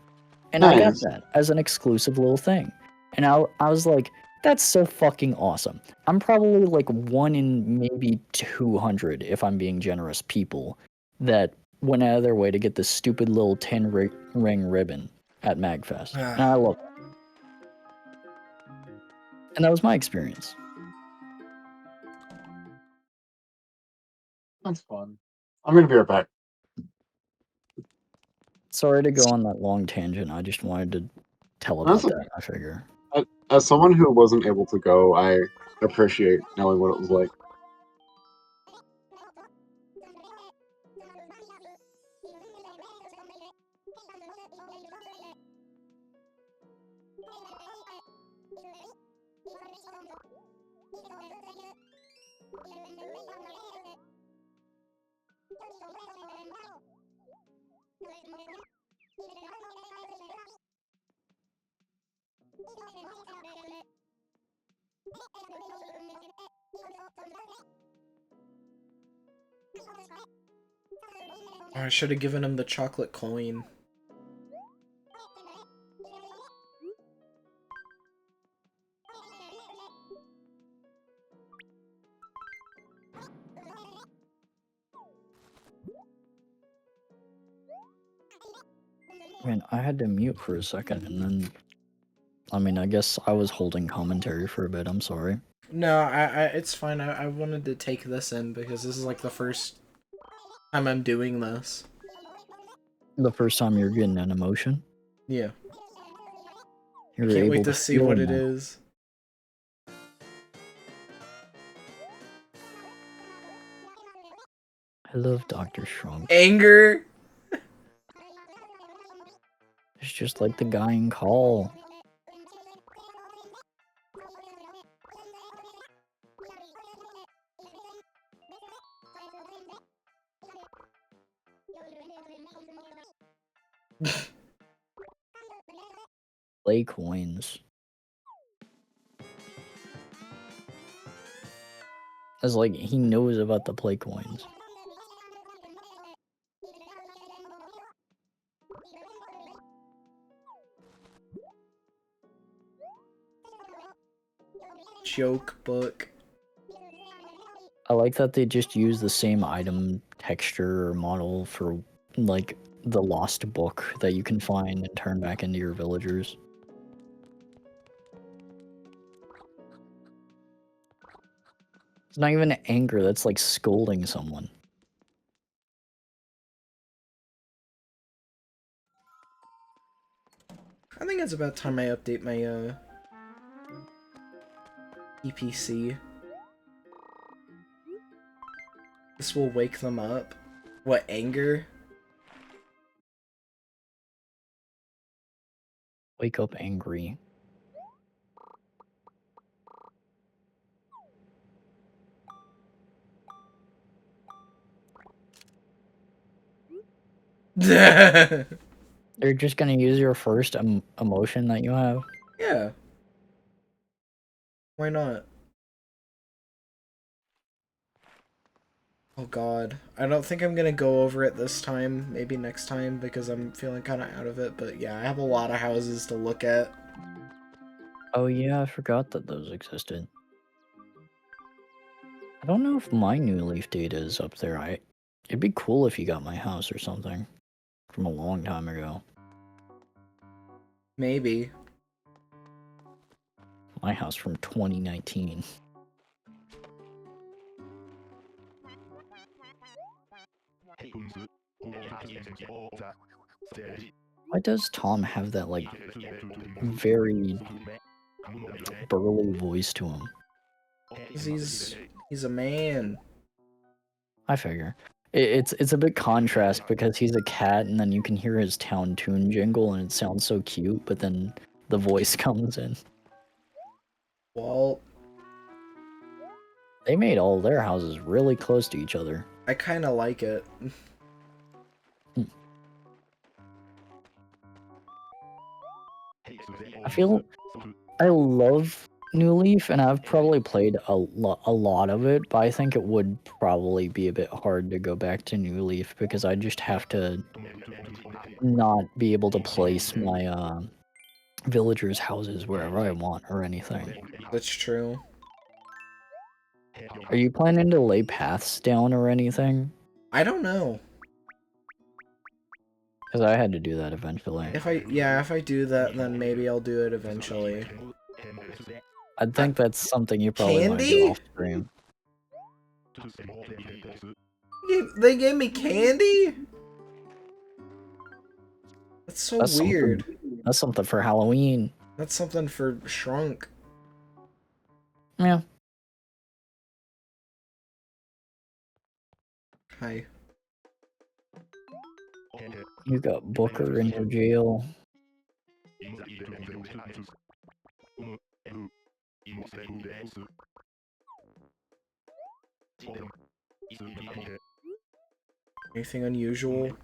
And I got Nice. that as an exclusive little thing. And I was like, that's so fucking awesome. I'm probably like 1 in maybe 200, if I'm being generous, people that went out of their way to get this stupid little 10 ring ribbon. at Magfest, and I love it. And that was my experience. That's fun. I'm gonna be right back. Sorry to go on that long tangent. I just wanted to tell about That's that. I figure. As someone who wasn't able to go, I appreciate knowing what it was like. Oh, I should have given him the chocolate coin. Man, I had to mute for a second, and then, I mean, I guess I was holding commentary for a bit. I'm sorry. No, it's fine. I wanted to take this in because this is like the first time I'm doing this. The first time you're getting an emotion, Yeah. you're I can't able wait to to see feel what it that. is. I love Dr. Shrunk. Anger! It's just like the guy in Call. Play coins. It's like he knows about the play coins. Joke book. I like that they just use the same item texture or model for, like, the lost book that you can find and turn back into your villagers. It's not even anger, that's like scolding someone. I think it's about time I update my EPC. This will wake them up. What, anger? Wake up angry. Yeah. They're just gonna use your first emotion that you have. Why not? Oh god. I don't think I'm gonna go over it this time. Maybe next time because I'm feeling kind of out of it. But yeah, I have a lot of houses to look at. Oh yeah, I forgot that those existed. I don't know if my New Leaf data is up there. It'd be cool if you got my house or something from a long time ago. Maybe. My house from 2019. Why does Tom have that, like, very burly voice to him? 'Cause he's a man. I figure. It's a big contrast because he's a cat and then you can hear his town tune jingle and it sounds so cute, but then the voice comes in. Walt. They made all their houses really close to each other. I kind of like it. I love New Leaf, and I've probably played a lot of it, but I think it would probably be a bit hard to go back to New Leaf because I just have to not be able to place my villagers' houses wherever I want or anything. That's true. Are you planning to lay paths down or anything? I don't know. Because I had to do that eventually. If I do that, then maybe I'll do it eventually. I think that's something you probably want to do Candy? off stream. They gave me candy? That's so That's weird. That's something for Halloween. That's something for Shrunk. Yeah. Hi. You got Booker in your jail. Anything unusual?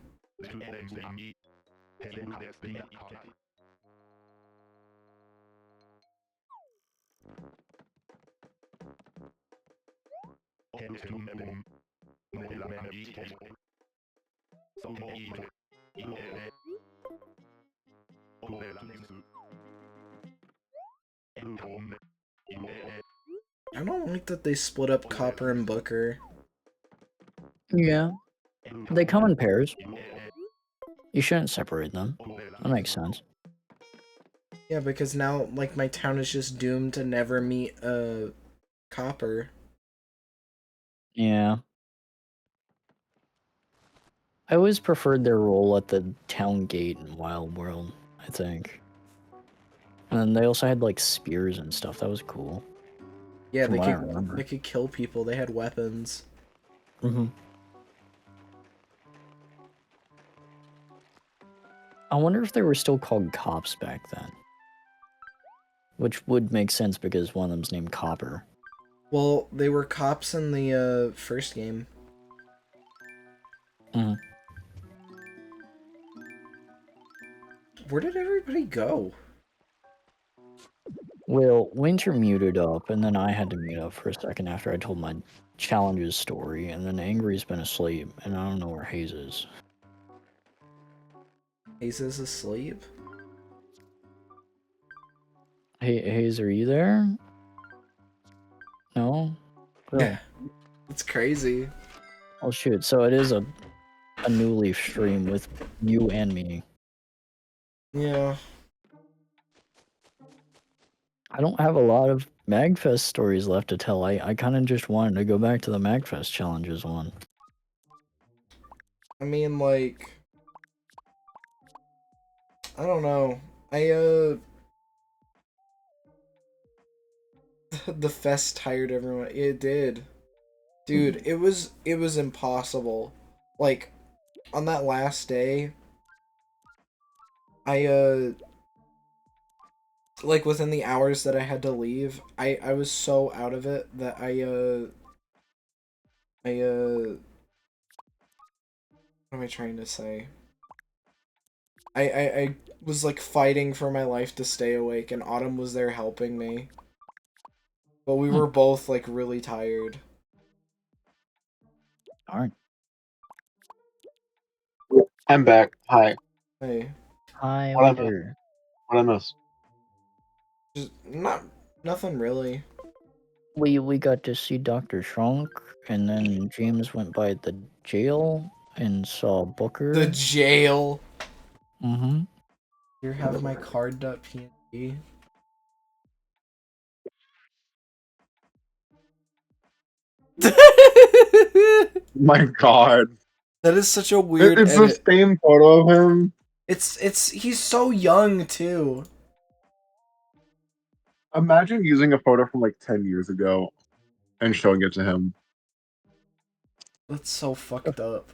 I don't like that they split up Copper and Booker. Yeah. They come in pairs. You shouldn't separate them. That makes sense. Yeah, because now, like, my town is just doomed to never meet, Copper. Yeah. I always preferred their role at the town gate in Wild World, I think. And then they also had, like, spears and stuff. That was cool. Yeah, From what I remember. they could kill people. They had weapons. Mm-hmm. I wonder if they were still called cops back then. Which would make sense because one of them's named Copper. Well, they were cops in the, first game. Mm-hmm. Where did everybody go? Well, Winter muted up, and then I had to mute up for a second after I told my challenges story, and then Angry's been asleep, and I don't know where Hayes is. Ace is asleep? Hey, Hayes, are you there? No? Yeah. It's crazy. Oh shoot, so it is a new Leaf stream with you and me. Yeah. I don't have a lot of Magfest stories left to tell. I kind of just wanted to go back to the Magfest challenges one. I mean, like... I don't know. The fest tired everyone. It did. Dude, it was impossible. Like, on that last day, like, within the hours that I had to leave, I was so out of it that what am I trying to say? I was, like, fighting for my life to stay awake, and Autumn was there helping me. But we were both, like, really tired. Darn. I'm back. Hi. Hey. Hi, What I Winter. What I miss? Just, nothing really. We got to see Dr. Shrunk, and then James went by the jail and saw Booker. The jail. Mm-hmm. Here, have my card.png. My God. That is such a weird It's edit. the same photo of him. He's so young too. Imagine using a photo from like 10 years ago and showing it to him. That's so fucked up.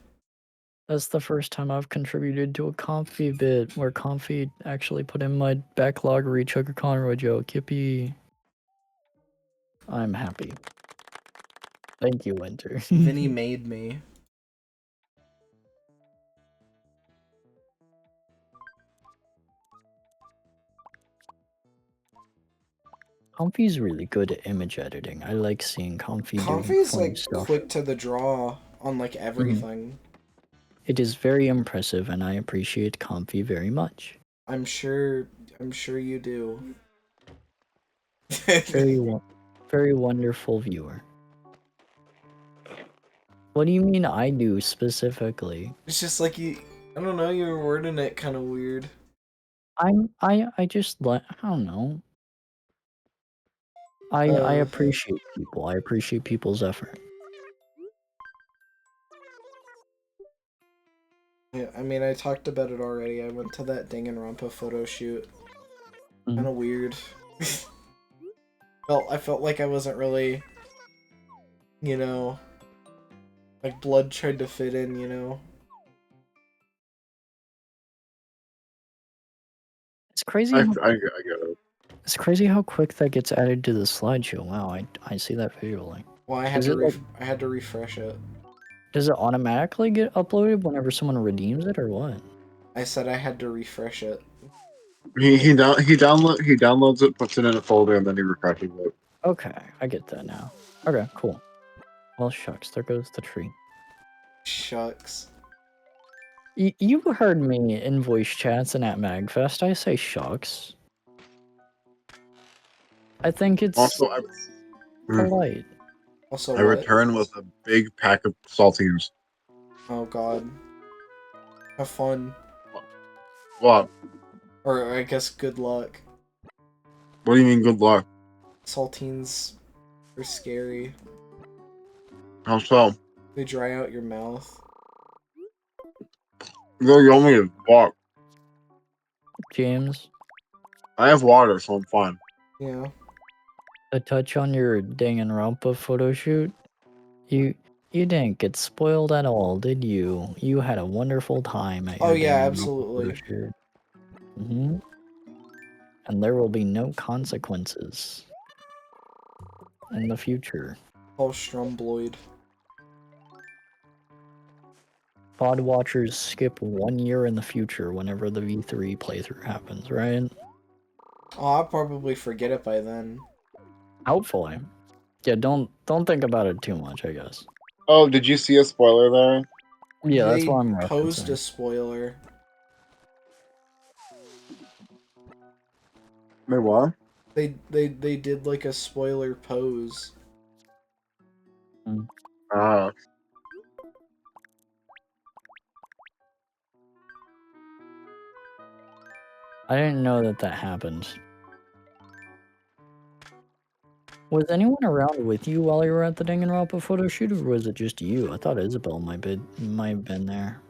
That's the first time I've contributed to a Comfy bit where Comfy actually put in my backlog Rechucker Conroy joke. Yippee. I'm happy. Thank you, Winter. Vinny made me. Comfy's really good at image editing. I like seeing Comfy do Comfy's funny like stuff. quick to the draw on like everything. It is very impressive, and I appreciate Comfy very much. I'm sure you do. Very wonderful viewer. What do you mean I do specifically? It's just like you I don't know, you were wording it kind of weird. I just I don't know. I appreciate people. I appreciate people's effort. Yeah, I mean, I talked about it already. I went to that Danganronpa photo shoot. Kind of weird. I felt like I wasn't really, you know, like blood tried to fit in, you know. It's crazy. I How, get it. it's crazy how quick that gets added to the slideshow. Wow, I see that visually. Well, I had Is to it like, I had to refresh it. does it automatically get uploaded whenever someone redeems it, or what? I said I had to refresh it. He downloads it, puts it in a folder, and then he refreshes it. Okay, I get that now. Okay, cool. Well, shucks, there goes the tree. Shucks. You heard me in voice chats and at Magfest. I say shucks. I think it's Also, polite. Also, I what? return with a big pack of saltines. Oh god. Have fun. What? Or I guess good luck. What do you mean? Good luck? Saltines are scary. How so? They dry out your mouth. They're yummy as fuck. James, I have water, so I'm fine. Yeah. a touch on your Danganronpa photo shoot. You you didn't get spoiled at all, did you? You had a wonderful time at Oh your yeah, Danganronpa photo absolutely. shoot. And there will be no consequences in the future. Paul Strumbloid. Pod watchers skip 1 year in the future whenever the V3 playthrough happens, right? Oh, I'll probably forget it by then. Hopefully. Yeah, don't think about it too much, I guess. Oh, did you see a spoiler there? Yeah, that's They what I'm posed a referencing. spoiler. Wait, what? They did like a spoiler pose. Ah, I didn't know that that happened. Was anyone around with you while you were at the Danganronpa photo shoot, or was it just you? I thought Isabel might have been there.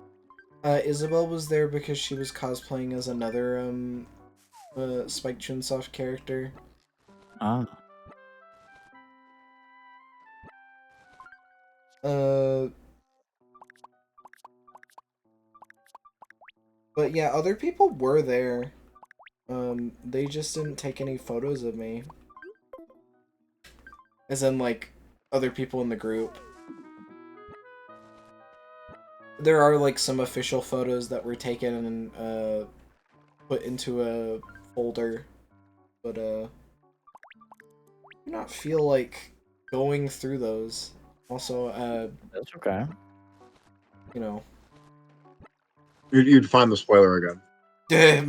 Isabel was there because she was cosplaying as another Spike Chunsoft character. Ah. But yeah, other people were there. They just didn't take any photos of me. As in, like, other people in the group. There are, like, some official photos that were taken and, put into a folder. But, do not feel like going through those. Also, That's okay. you know, you'd find the spoiler again.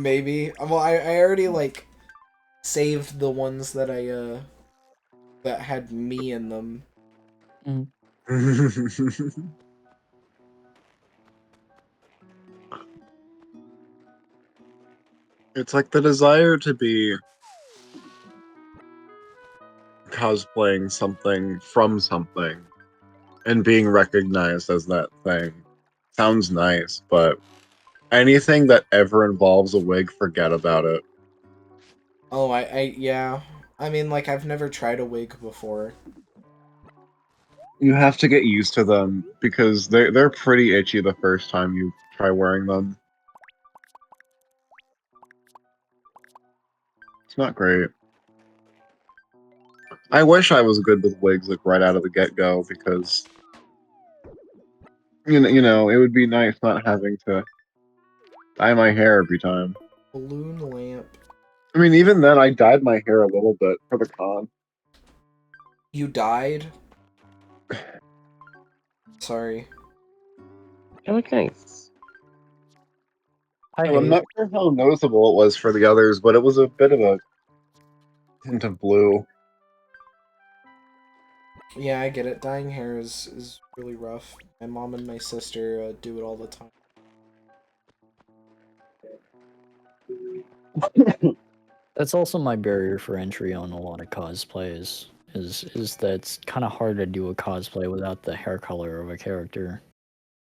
maybe. Well, I already, like, saved the ones that that had me in them. It's like the desire to be cosplaying something from something and being recognized as that thing. Sounds nice, but anything that ever involves a wig, forget about it. Oh, yeah. I mean, like, I've never tried a wig before. You have to get used to them because they're pretty itchy the first time you try wearing them. It's not great. I wish I was good with wigs like right out of the get go because it would be nice not having to dye my hair every time. Balloon lamp. I mean, even then, I dyed my hair a little bit for the con. You died? Sorry. I look nice. I I'm hate not sure how noticeable it was for the others, but it was a bit of a hint of blue. Yeah, I get it. Dyeing hair is really rough. My mom and my sister do it all the time. That's also my barrier for entry on a lot of cosplays. Is that it's kind of hard to do a cosplay without the hair color of a character.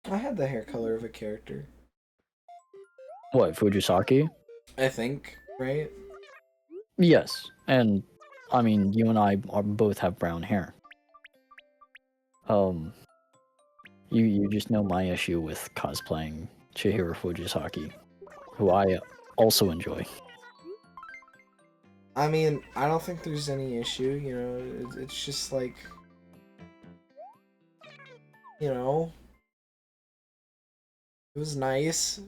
I had the hair color of a character. What, Fujisaki? I think, right? Yes, and I mean you and I both have brown hair. Um, you just know my issue with cosplaying Chihiro Fujisaki, who I also enjoy. I mean, I don't think there's any issue, you know, it's just like, you know, it was nice.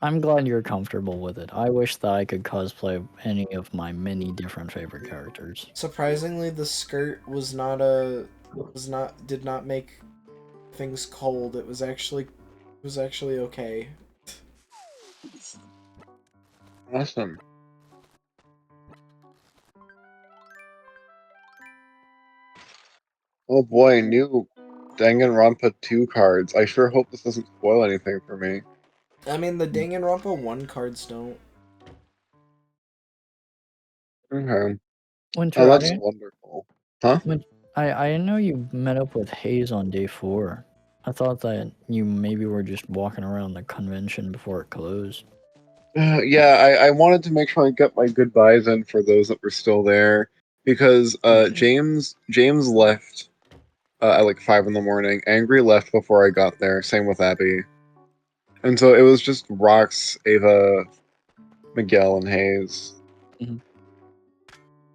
I'm glad you're comfortable with it. I wish that I could cosplay any of my many different favorite characters. Surprisingly, the skirt did not make things cold. It was actually okay. Awesome. Oh boy, new Danganronpa 2 cards. I sure hope this doesn't spoil anything for me. I mean, the Danganronpa 1 cards don't. Okay. Oh, Winter, that's wonderful. Huh? I know you met up with Hayes on day 4. I thought that you maybe were just walking around the convention before it closed. Yeah, I wanted to make sure I got my goodbyes in for those that were still there because James left at like 5 in the morning. Angry left before I got there. Same with Abby, and so it was just Rox, Ava, Miguel, and Hayes Mhm.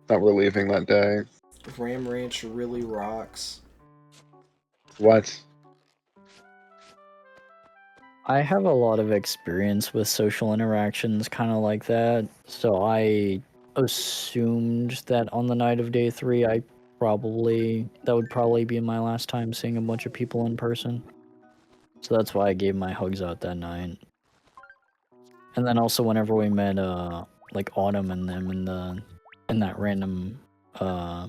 that were leaving that day. Ram Ranch really rocks. What? I have a lot of experience with social interactions kind of like that, so I assumed that on the night of day 3 that would probably be my last time seeing a bunch of people in person. So that's why I gave my hugs out that night. And then also whenever we met like Autumn and them in that random uh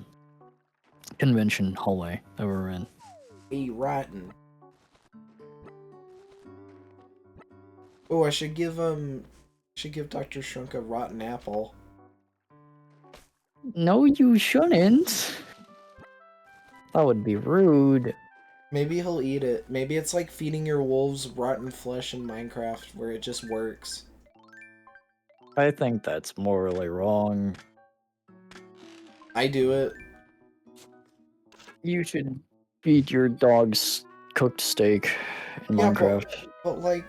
convention hallway that we were in. Be rotten. Oh, I should give Dr. Shrunk a rotten apple. No, you shouldn't. That would be rude. Maybe he'll eat it. Maybe it's like feeding your wolves rotten flesh in Minecraft where it just works. I think that's morally wrong. I do it. You should feed your dogs cooked steak in Yeah, Minecraft. but like,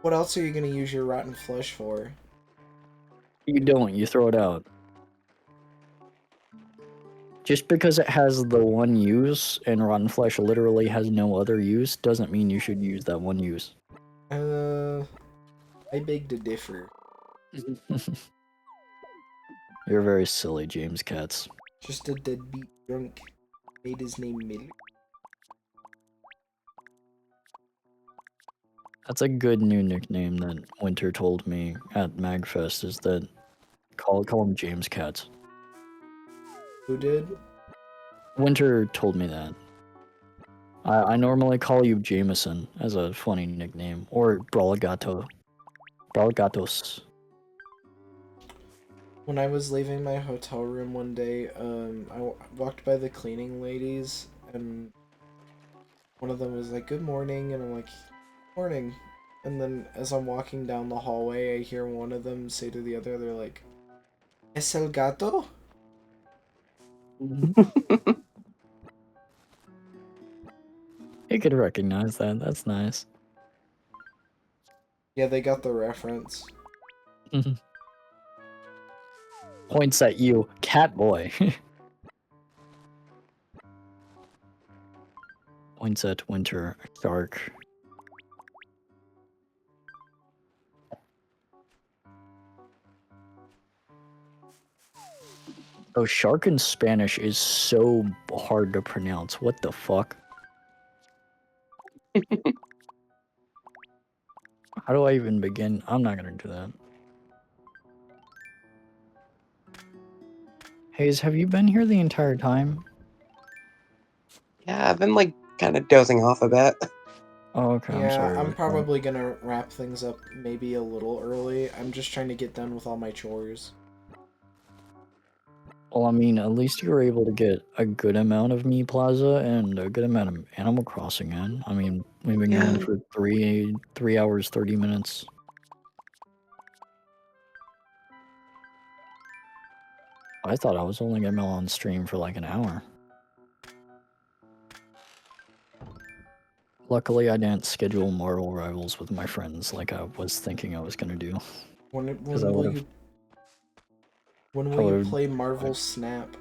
what else are you gonna use your rotten flesh for? You don't, you throw it out. Just because it has the one use and rotten flesh literally has no other use doesn't mean you should use that one use. I beg to differ. You're very silly, James Katz. Just a deadbeat drunk made his name Miller. That's a good new nickname that Winter told me at Magfest is that call him James Katz. Who did? Winter told me that. I normally call you Jameson as a funny nickname, or Brawlgato. Brawlgatos. When I was leaving my hotel room one day, walked by the cleaning ladies, and one of them was like, "Good morning," and I'm like, "Morning." And then as I'm walking down the hallway, I hear one of them say to the other, they're like, "Es el gato?" He could recognize that. That's nice. Yeah, they got the reference. Points at you, cat boy. Points at Winter, shark. Oh, shark in Spanish is so hard to pronounce. What the fuck? How do I even begin? I'm not gonna do that. Hayes, have you been here the entire time? Yeah, I've been like kind of dozing off a bit. Oh, okay, I'm Yeah, sorry I'm about that. probably gonna wrap things up maybe a little early. I'm just trying to get done with all my chores. Well, I mean, at least you were able to get a good amount of Me Plaza and a good amount of Animal Crossing in. I mean, we've been going Yeah. for 3 hours, 30 minutes. I thought I was only gonna be on stream for like an hour. Luckily, I didn't schedule Marvel Rivals with my friends like I was thinking I was gonna do. When Because I will would have. you when I will you would play have. Marvel Snap?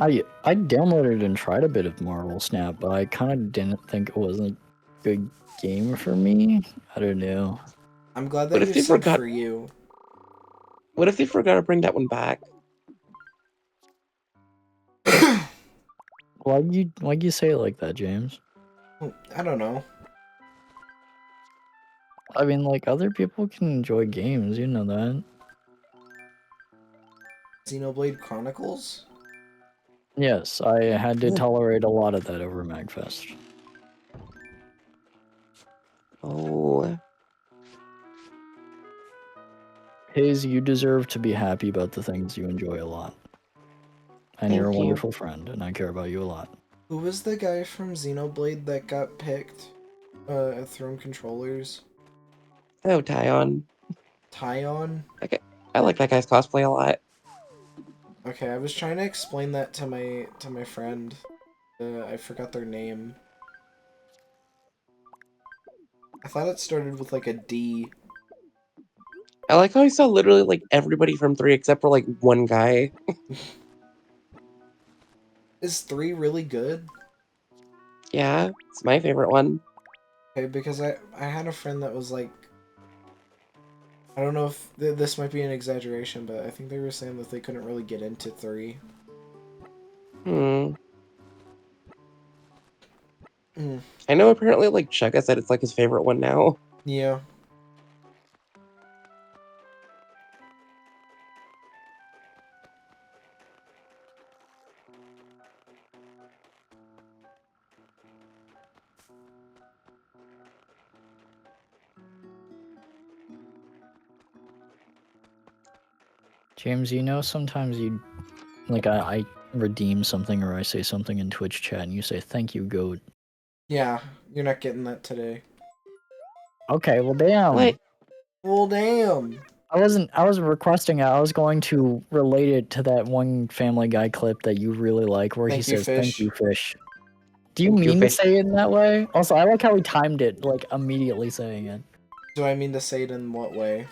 I downloaded and tried a bit of Marvel Snap, but I kind of didn't think it was a good game for me. I don't know. I'm glad What that if you they said forgot? for you. What if they forgot to bring that one back? Why'd you say it like that, James? I don't know. I mean, like, other people can enjoy games, you know that. Xenoblade Chronicles? Yes, I had to Yeah. tolerate a lot of that over Magfest. Oh, Hayes, you deserve to be happy about the things you enjoy a lot. And you're a thank you. wonderful friend, and I care about you a lot. Who was the guy from Xenoblade that got picked at Throne Controllers? Oh, Tyon. Tyon? Okay. I like that guy's cosplay a lot. Okay, I was trying to explain that to my friend. I forgot their name. I thought it started with like a D. I like how I saw literally like everybody from 3 except for like one guy. Is 3 really good? Yeah, it's my favorite one. Okay, because I had a friend that was like, I don't know if this might be an exaggeration, but I think they were saying that they couldn't really get into 3. Hmm. Mm, I know apparently like Chugga said it's like his favorite one now. yeah. James, you know sometimes like I redeem something or I say something in Twitch chat and you say thank you, goat. Yeah, you're not getting that today. Okay, well damn. What? Well, damn. I wasn't requesting it. I was going to relate it to that one Family Guy clip that you really like where he Thank you, says thank fish. you, fish. Do you Thank you, mean to fish. say it in that way? Also, I like how he timed it, like immediately saying it. Do I mean to say it in what way?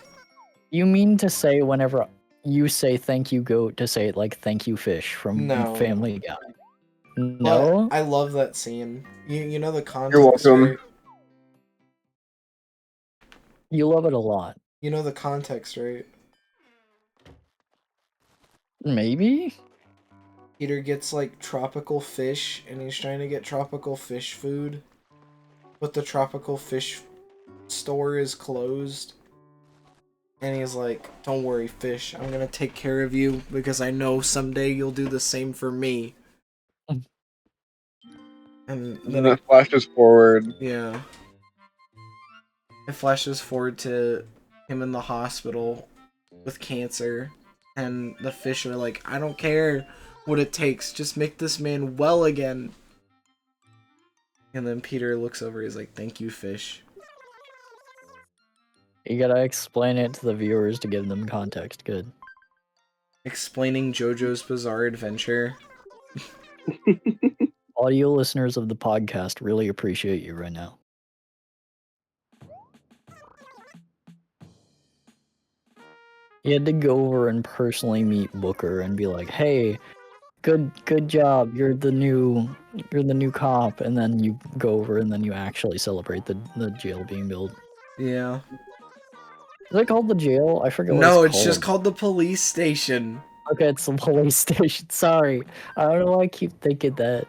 You mean to say whenever you say thank you, goat, to say it like thank you, fish from No. Family Guy? But No? I love that scene. You know the You're context, welcome. right? You love it a lot. You know the context, right? Maybe? Peter gets like tropical fish and he's trying to get tropical fish food, but the tropical fish store is closed. And he's like, "Don't worry, fish. I'm gonna take care of you because I know someday you'll do the same for me." And And then then it flashes forward. yeah, it flashes forward to him in the hospital with cancer, and the fish are like, "I don't care what it takes. Just make this man well again." And then Peter looks over. He's like, "Thank you, fish." You gotta explain it to the viewers to give them context. Good. Explaining JoJo's Bizarre Adventure. Audio listeners of the podcast really appreciate you right now. You had to go over and personally meet Booker and be like, "Hey, good job. You're the new cop." And then you go over and then you actually celebrate the jail being built. Yeah. Is it called the jail? I forget what it's No, called. it's just called the police station. Okay, it's the police station. Sorry. I don't know why I keep thinking that.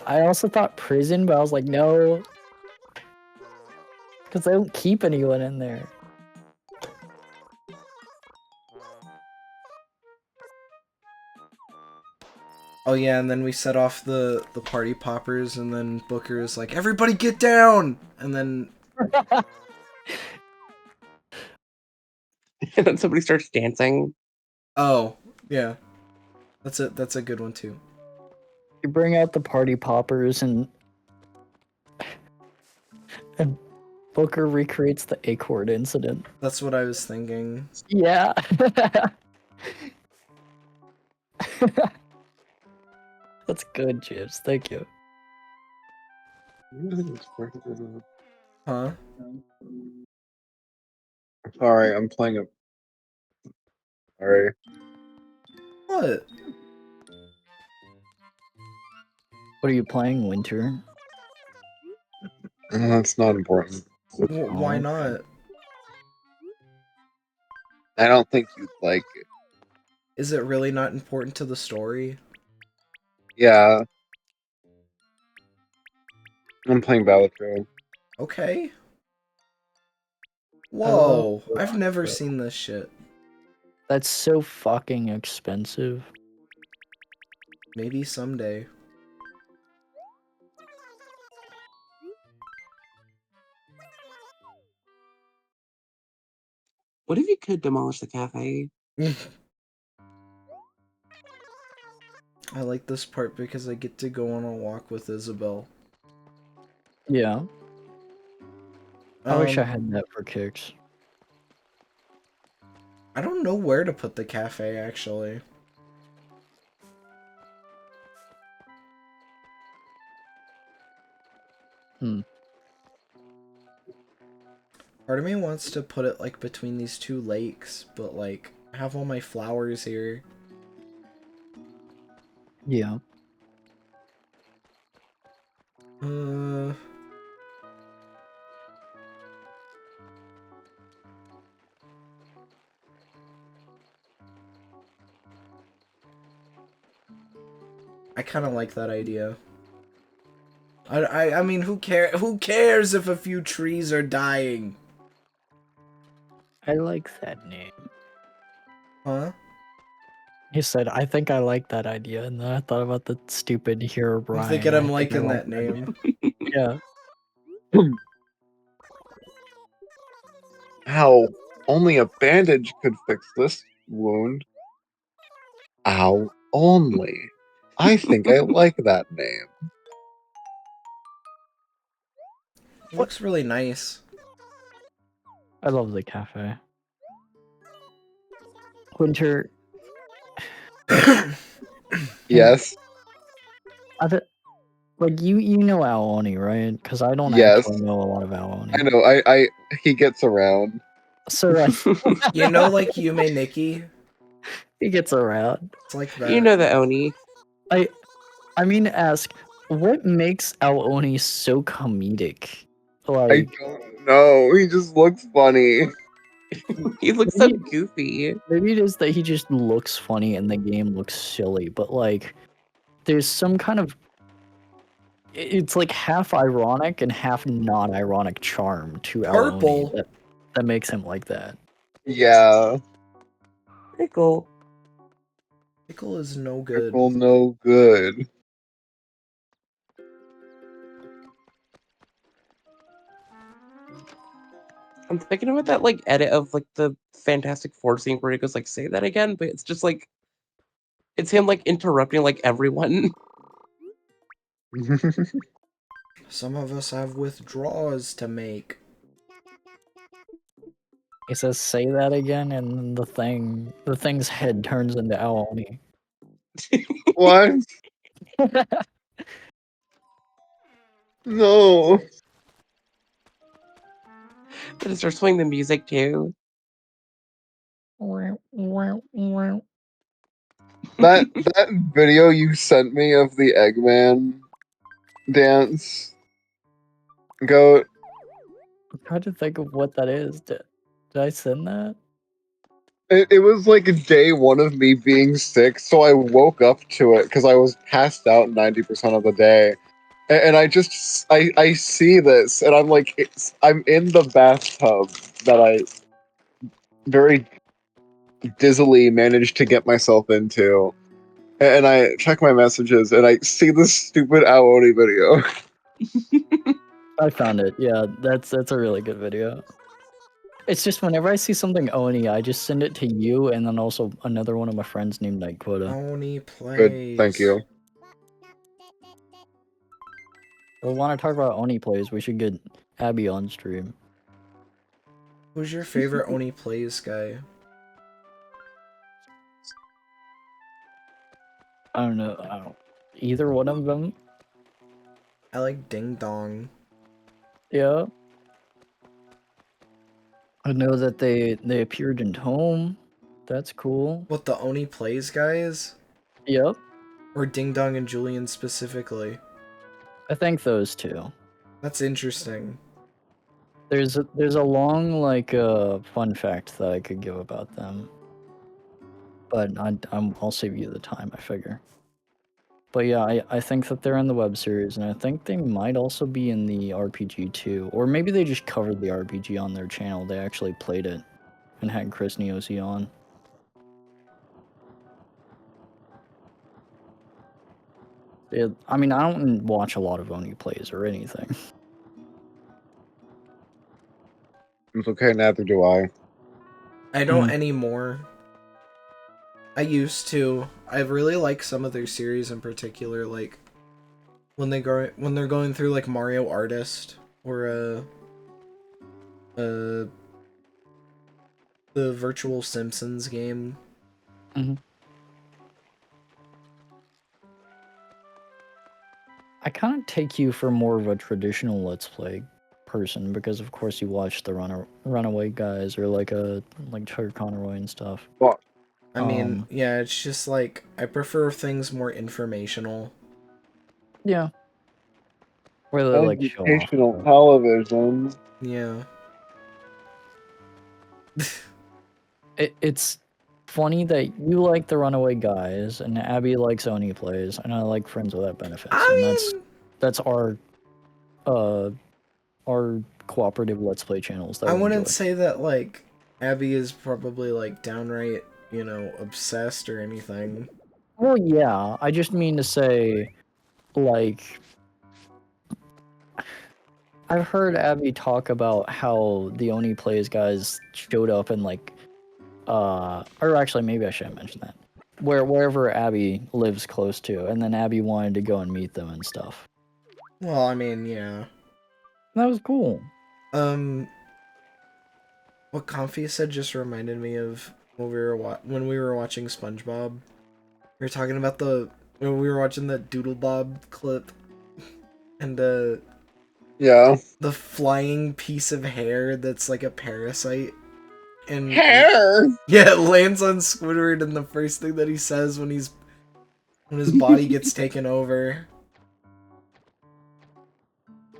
I also thought prison, but I was like, no. Because they don't keep anyone in there. Oh yeah, and then we set off the party poppers, and then Booker is like, "Everybody get down!" And then And then somebody starts dancing. oh yeah, that's a good one too. You bring out the party poppers and Booker recreates the acorn incident. That's what I was thinking. Yeah. That's good, Chips. Thank you. Huh? Sorry, I'm playing a. Sorry. What? What are you playing, Winter? That's not important. Why not? I don't think you'd like it. Is it really not important to the story? Yeah, I'm playing Battlefield. Okay. I love Whoa, I've never Brawlcats. seen this shit. That's so fucking expensive. Maybe someday. What if you could demolish the cafe? I like this part because I get to go on a walk with Isabel. Yeah. I wish I Um, had that for kicks. I don't know where to put the cafe, actually. Hmm. Part of me wants to put it, like, between these two lakes, but, like, I have all my flowers here. Yeah. Uh... I kind of like that idea. I mean, who cares if a few trees are dying? I like that name. Huh? He said, I think I like that idea, and then I thought about the stupid Hero I'm Brian. thinking I'm I think I liking like that name. Yeah. Ow! Only a bandage could fix this wound. Ow! Only. I think I like that name. It looks really nice. I love the cafe. Winter, Yes. like you know Aoni, right? Because I don't Yes. actually know a lot of Aoni. I know. He gets around. So You know, like Yume Nikki? he gets around. It's like You that. know the Oni. I mean to ask, what makes Aoni so comedic? I Like don't know. He just looks funny. He looks so maybe, goofy. maybe it is that he just looks funny and the game looks silly, but like there's some kind of it's like half ironic and half not ironic charm to Aoni Purple? that makes him like that. Yeah. Pickle. Pickle is no good. Pickle no good. I'm thinking about that like edit of like the Fantastic Four scene where he goes like, "Say that again," but it's just like it's him like interrupting like everyone. Some of us have withdrawals to make. He says, "Say that again," and then the thing's head turns into Aoni. What? No. Then it starts playing the music too. That video you sent me of the Eggman dance. Goat. I'm trying to think of what that is. Did I send that? It was like day one of me being sick, so I woke up to it because I was passed out 90% of the day. And I see this and I'm like I'm in the bathtub that I very dizzily managed to get myself into. And I check my messages and I see this stupid Aoni video. I found it. Yeah, that's a really good video. It's just whenever I see something Oni, I just send it to you and then also another one of my friends named Night Quota. Oni Good, thank plays. you. If we want to talk about Oni plays, we should get Abby on stream. Who's your favorite Oni plays guy? I don't know. Either one of them. I like Ding Dong. Yeah. I know that they appeared in Tome. That's cool. What, the Oni plays guys? Yep. Or Ding Dong and Julian specifically? I think those two. That's interesting. There's a long like fun fact that I could give about them, but I'll save you the time. I figure. But yeah, I think that they're in the web series, and I think they might also be in the RPG too, or maybe they just covered the RPG on their channel. They actually played it and had Chris Neosi on. I mean, I don't watch a lot of Oni plays or anything. It's okay, neither do I. I don't anymore. I used to. I really like some of their series in particular, like when they're going through like Mario Artist or the Virtual Simpsons game. I kind of take you for more of a traditional Let's Play person because, of course, you watch the Runaway guys or like Chuck Conroy and stuff. Well, I mean, yeah, it's just like I prefer things more informational. Yeah. Where they like show off. educational television. Yeah. It's funny that you like the Runaway guys and Abby likes Oni plays and I like Friends Without Benefits, and that's our cooperative Let's Play channels that I we wouldn't enjoy. say that like Abby is probably like downright, you know, obsessed or anything. Well, yeah, I just mean to say, like, I've heard Abby talk about how the Oni Plays guys showed up in like, or actually maybe I shouldn't mention that. Wherever Abby lives close to, and then Abby wanted to go and meet them and stuff. Well, I mean, yeah. That was cool. What Comfy said just reminded me of when we were watching SpongeBob. We were talking about when we were watching the Doodle Bob clip, and Yeah. the flying piece of hair that's like a parasite, and Hair! yeah, it lands on Squidward, and the first thing that he says when his body gets taken over.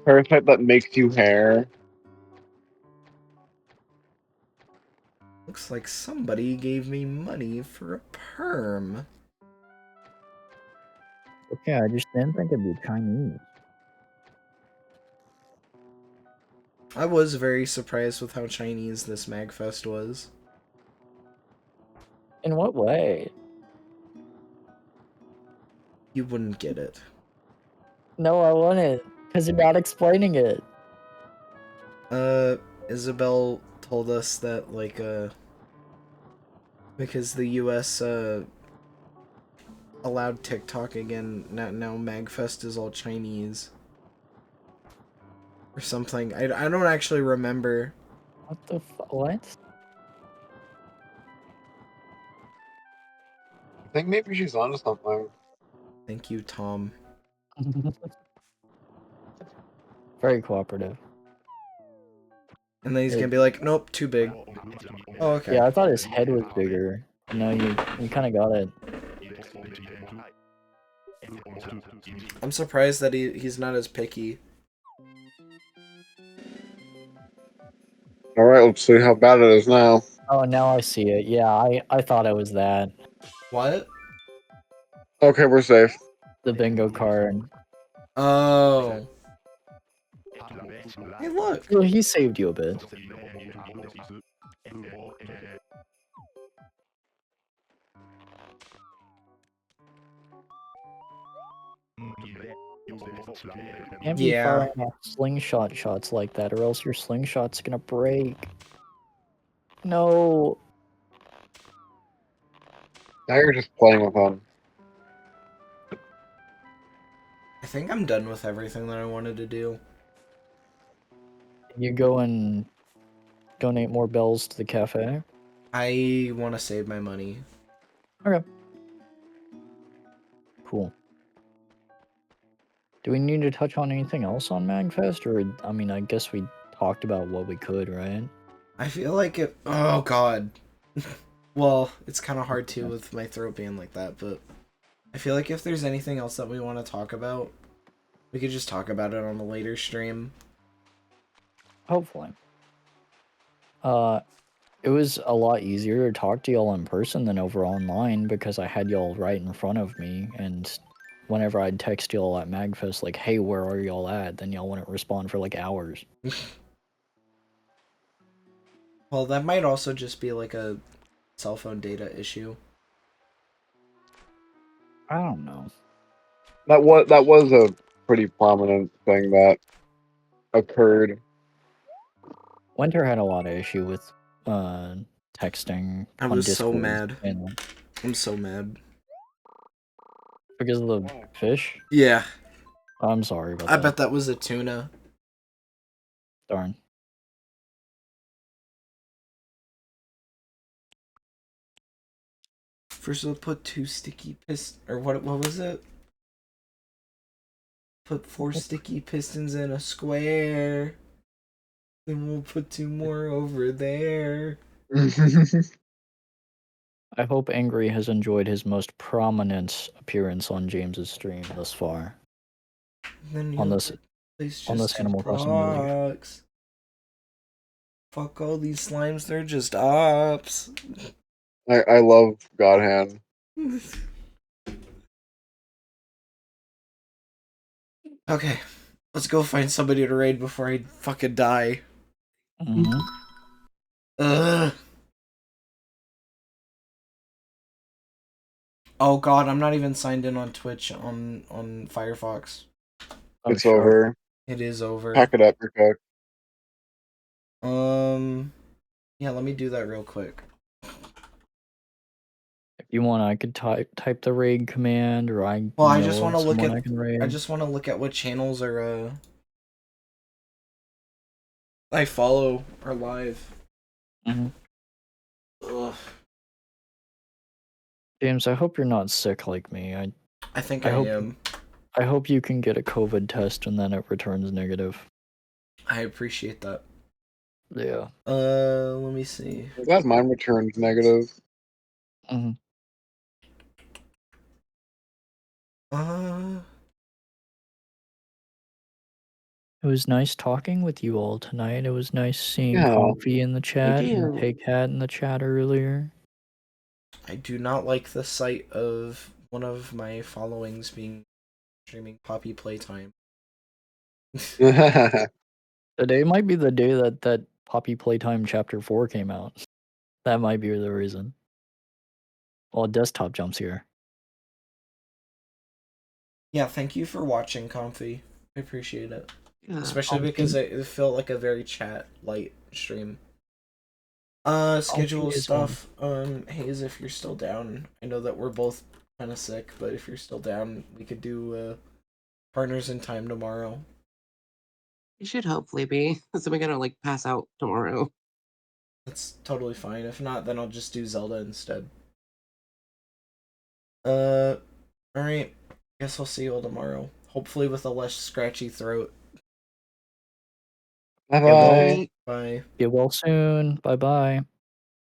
Parasite that makes you hair. Looks like somebody gave me money for a perm. Okay, I just didn't think it'd be Chinese. I was very surprised with how Chinese this Magfest was. In what way? You wouldn't get it. No, I wouldn't, because you're not explaining it. Isabel told us that, like, because the US, allowed TikTok again, now Magfest is all Chinese. Or something. I don't actually remember. What the what? I think maybe she's onto something. Thank you, Tom. Very cooperative. And then he's gonna be like, nope, too big. Oh, okay. Yeah, I thought his head was bigger. No, you kind of got it. I'm surprised that he's not as picky. Alright, let's see how bad it is now. Oh, now I see it. Yeah, I thought it was that. What? Okay, we're safe. The bingo card. Oh. Hey, look. Well, he saved you a bit. Can't be Yeah. firing off slingshot shots like that, or else your slingshot's gonna break. No. Now you're just playing with them. I think I'm done with everything that I wanted to do. You go and donate more bells to the cafe? I want to save my money. Okay. Cool. Do we need to touch on anything else on Magfest? Or, I mean, I guess we talked about what we could, right? I feel like it. Oh god. Well, it's kind of hard too with my throat being like that, but I feel like if there's anything else that we want to talk about, we could just talk about it on a later stream. Hopefully. It was a lot easier to talk to y'all in person than over online because I had y'all right in front of me, and whenever I'd text y'all at Magfest like, hey, where are y'all at? Then y'all wouldn't respond for like hours. Well, that might also just be like a cell phone data issue. I don't know. That was a pretty prominent thing that occurred. Winter had a lot of issue with texting I on was so Discord. mad. And I'm so mad. because of the fish? Yeah, I'm sorry about I that. bet that was a tuna. Darn. First we'll put 2 sticky or what was it? Put 4 sticky pistons in a square. Then we'll put 2 more over there. I hope Angry has enjoyed his most prominent appearance on James's stream thus far. Then On you'll this replace on just this 2 Animal Crossing village. procs. Fuck all these slimes, they're just ops. I love Godhand. Okay, let's go find somebody to raid before I fucking die. Mhm. Ugh. Oh god, I'm not even signed in on Twitch on Firefox. Oh, It's sure. over. It is over. Pack it up, Rico. Yeah, let me do that real quick. If you want, I could type the raid command, or I Well, I know just of want to look someone at I can raid. I just want to look at what channels are I follow are live. Mhm. Ugh. James, I hope you're not sick like me. I think I I hope am. I hope you can get a COVID test and then it returns negative. I appreciate that. Yeah. Let me see. I'm glad mine returned negative. Mm-hmm. It was nice talking with you all tonight. It was nice seeing Yeah. Comfy in the chat and too. Take Hat in the chat earlier. I do not like the sight of one of my followings being streaming Poppy Playtime. Today might be the day that Poppy Playtime Chapter 4 came out. That might be the reason. Well, desktop jumps here. Yeah, thank you for watching, Comfy. I appreciate it. Yeah. Especially because it felt like a very chat light stream. Schedule Comfy is stuff. Hayes, if you're still down. I know that we're both kind of sick, but if you're still down, we could do Partners in Time tomorrow. It should hopefully be. So we're gonna like pass out tomorrow. That's totally fine. If not, then I'll just do Zelda instead. Alright. Guess I'll see you all tomorrow. Hopefully with a less scratchy throat. Bye Yeah, well, bye. Right. Bye. get well soon. Bye bye.